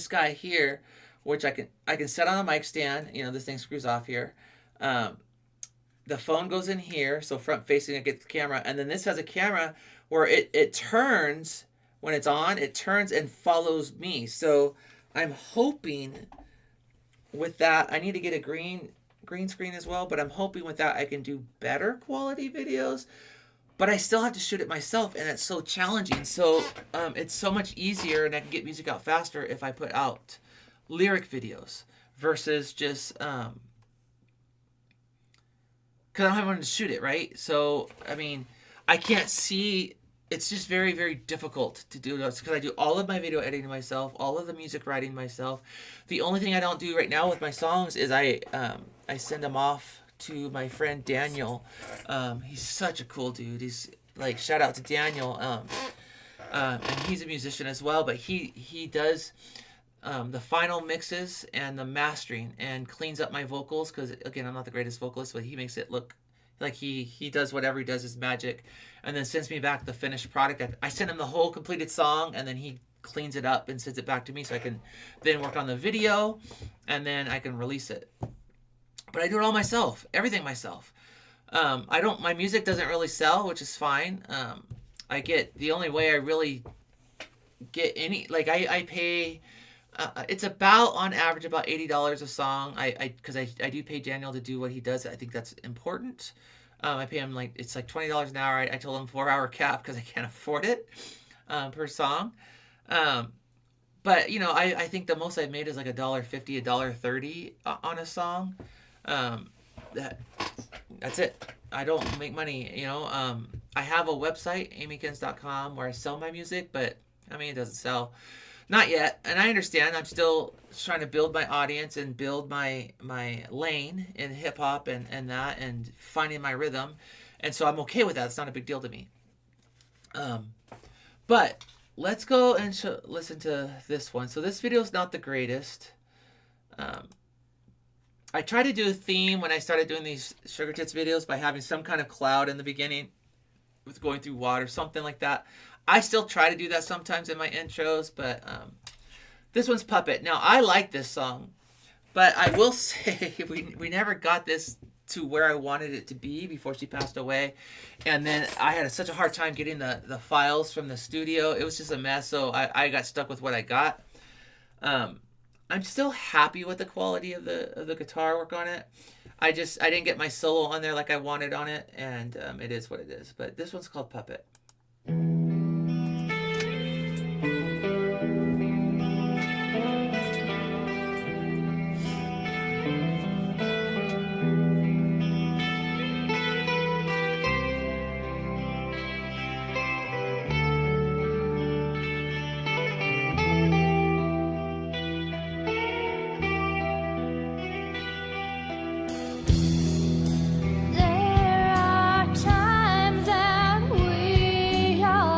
guy here, which I can set on a mic stand. You know, this thing screws off here. The phone goes in here, so front facing, I get the camera, and then this has a camera where it turns when it's on. It turns and follows me. So I'm hoping with that, I need to get a green screen as well, but I'm hoping with that I can do better quality videos. But I still have to shoot it myself, and it's so challenging. So it's so much easier, and I can get music out faster if I put out lyric videos versus just because I don't have anyone to shoot it, right? So I mean, I can't see. It's just very, very difficult to do those because I do all of my video editing myself, all of the music writing myself. The only thing I don't do right now with my songs is I send them off to my friend Daniel. He's such a cool dude. He's like, shout out to Daniel. And he's a musician as well, but he does the final mixes and the mastering and cleans up my vocals because, again, I'm not the greatest vocalist, but he makes it look like he does whatever he does is magic, and then sends me back the finished product. I send him the whole completed song, and then he cleans it up and sends it back to me so I can then work on the video, and then I can release it. But I do it all myself, everything myself. My music doesn't really sell, which is fine. The only way I really get any, like I pay, it's about on average about $80 a song. Because I do pay Daniel to do what he does. I think that's important. I pay him it's like $20 an hour. I told him 4-hour cap because I can't afford it per song. But you know, I think the most I've made is like $1.50, $1.30 on a song. That's it. I don't make money, you know. I have a website, amiekins.com, where I sell my music, but I mean, it doesn't sell. Not yet. And I understand. I'm still trying to build my audience and build my lane in hip hop and that, and finding my rhythm. And so I'm okay with that. It's not a big deal to me. But let's go and listen to this one. So this video is not the greatest. I tried to do a theme when I started doing these Sugar Tits videos by having some kind of cloud in the beginning with going through water, something like that. I still try to do that sometimes in my intros, but this one's Puppet. Now, I like this song, but I will say we never got this to where I wanted it to be before she passed away. And then I had such a hard time getting the files from the studio. It was just a mess, so I got stuck with what I got. I'm still happy with the quality of the guitar work on it. I didn't get my solo on there like I wanted on it, and it is what it is. But this one's called Puppet. There are times that we all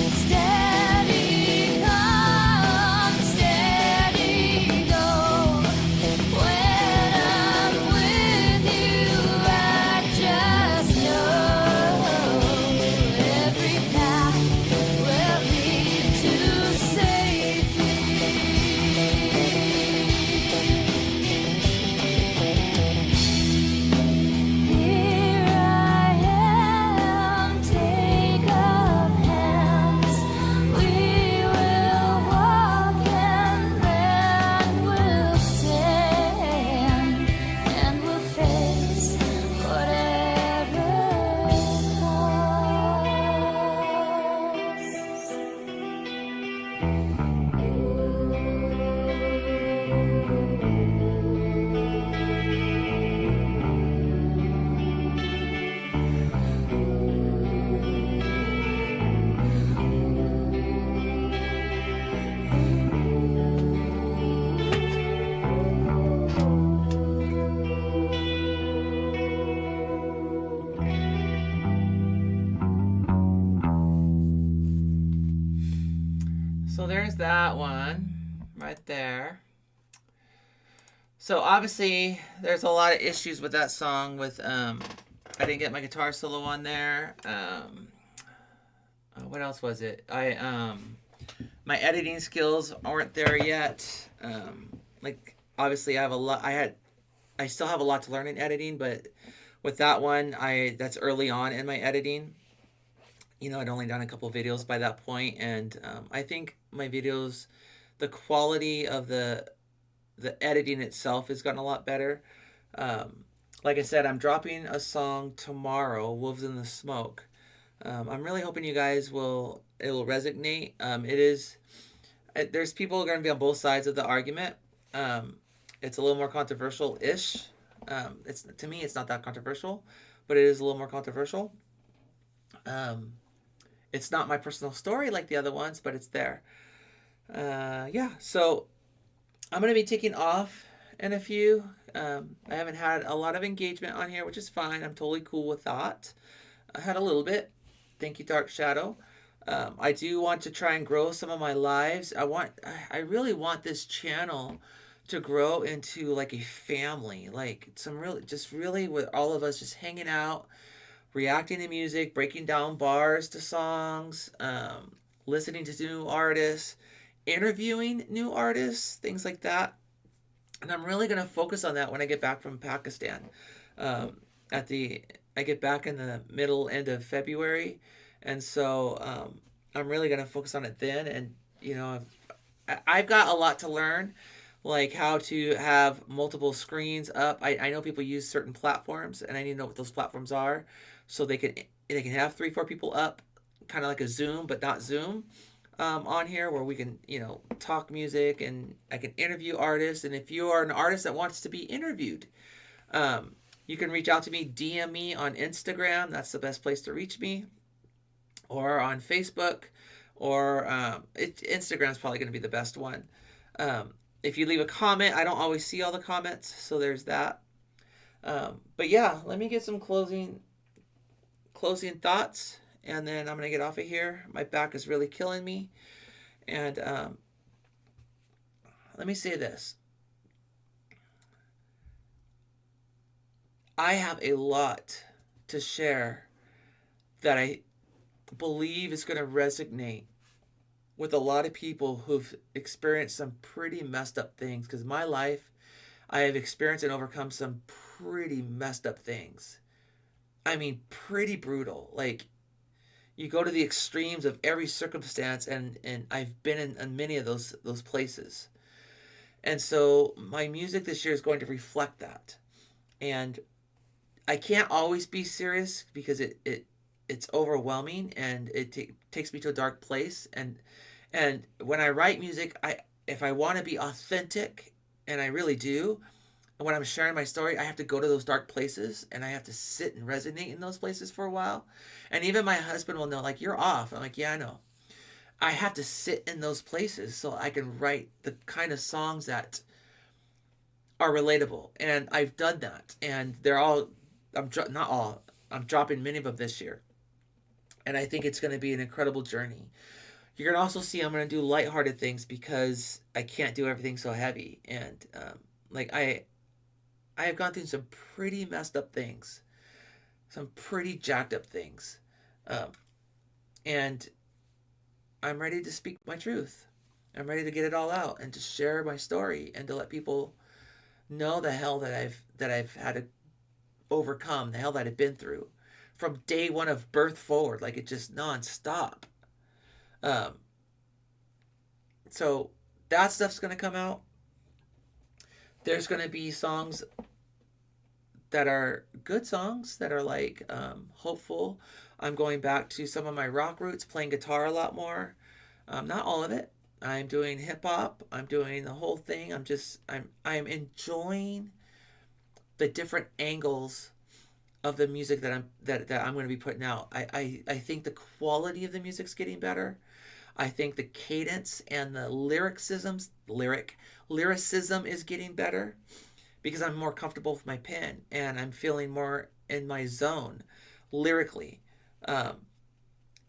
Steady come, steady go. When I'm with you, I just know every path will lead to safety. Here I am, take up hands. We will walk and then we'll stand and we'll face whatever So there's that one right there. So obviously there's a lot of issues with that song with I didn't get my guitar solo on there. What else was it? My editing skills aren't there yet. Like obviously I have a lot I still have a lot to learn in editing, but with that one that's early on in my editing. You know, I'd only done a couple videos by that point, and I think my videos, the quality of the editing itself has gotten a lot better. Like I said, I'm dropping a song tomorrow, Wolves in the Smoke. I'm really hoping you guys it will resonate. There's people going to be on both sides of the argument. It's a little more controversial-ish. To me, it's not that controversial, but it is a little more controversial. It's not my personal story like the other ones, but it's there. Yeah, so I'm going to be taking off in a few. I haven't had a lot of engagement on here, which is fine. I'm totally cool with that. I had a little bit. Thank you, Dark Shadow. I do want to try and grow some of my lives. I really want this channel to grow into like a family, like just really with all of us just hanging out, reacting to music, breaking down bars to songs, listening to new artists, interviewing new artists, things like that. And I'm really going to focus on that when I get back from Pakistan. I get back in the end of February. And so I'm really going to focus on it then. And, you know, I've got a lot to learn, like how to have multiple screens up. I know people use certain platforms, and I need to know what those platforms are. So they can have 3-4 people up, kind of like a Zoom, but not Zoom, on here where we can, you know, talk music, and I can interview artists. And if you are an artist that wants to be interviewed, you can reach out to me, DM me on Instagram. That's the best place to reach me, or on Facebook, or Instagram is probably going to be the best one. If you leave a comment, I don't always see all the comments, so there's that. But yeah, let me get some closing thoughts, and then I'm gonna get off of here. My back is really killing me, and let me say this: I have a lot to share that I believe is going to resonate with a lot of people who've experienced some pretty messed up things. Because my life, I have experienced and overcome some pretty messed up things. I mean, pretty brutal. Like, you go to the extremes of every circumstance, and I've been in many of those places. And so my music this year is going to reflect that. And I can't always be serious because it's overwhelming, and it takes me to a dark place. And when I write music, if I want to be authentic, and I really do, when I'm sharing my story, I have to go to those dark places and I have to sit and resonate in those places for a while. And even my husband will know, like, you're off. I'm like, yeah, I know. I have to sit in those places so I can write the kind of songs that are relatable. And I've done that. And they're all, not all, I'm dropping many of them this year. And I think it's going to be an incredible journey. You're going to also see I'm going to do lighthearted things because I can't do everything so heavy. And like I have gone through some pretty messed up things, some pretty jacked up things. And I'm ready to speak my truth. I'm ready to get it all out and to share my story and to let people know the hell that I've had to overcome, the hell that I've been through from day one of birth forward, like it just nonstop. So that stuff's gonna come out. There's gonna be songs that are good songs that are like hopeful. I'm going back to some of my rock roots, playing guitar a lot more. Not all of it. I'm doing hip hop. I'm doing the whole thing. I'm enjoying the different angles of the music that I'm going to be putting out. I think the quality of the music's getting better. I think the cadence and the lyricism is getting better because I'm more comfortable with my pen and I'm feeling more in my zone lyrically.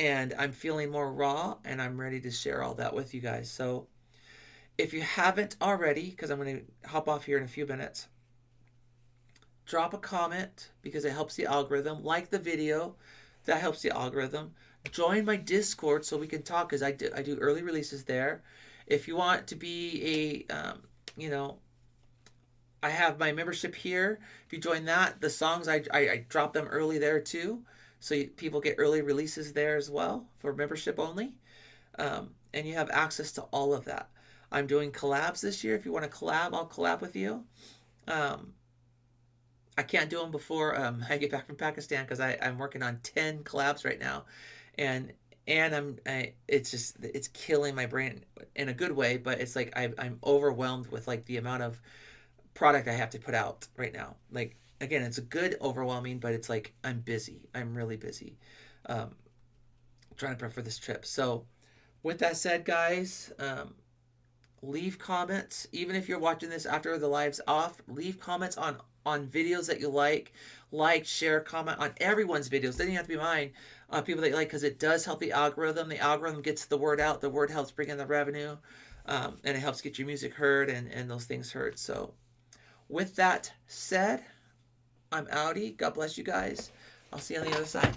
And I'm feeling more raw and I'm ready to share all that with you guys. So if you haven't already, because I'm going to hop off here in a few minutes, drop a comment because it helps the algorithm. Like the video, that helps the algorithm. Join my Discord so we can talk because I do early releases there. If you want to be I have my membership here. If you join that, the songs I drop them early there too. So people get early releases there as well for membership only. And you have access to all of that. I'm doing collabs this year. If you want to collab, I'll collab with you. I can't do them before I get back from Pakistan because I'm working on 10 collabs right now. And it's killing my brain in a good way, but it's like I'm overwhelmed with like the amount of product I have to put out right now. Like, again, it's a good overwhelming, but it's like I'm busy. I'm really busy trying to prep for this trip. So with that said, guys, leave comments. Even if you're watching this after the live's off, leave comments on videos that you like, share, comment on everyone's videos. Doesn't even have to be mine. People that you like, because it does help the algorithm. The algorithm gets the word out. The word helps bring in the revenue, and it helps get your music heard and those things heard. So with that said, I'm outie. God bless you guys. I'll see you on the other side.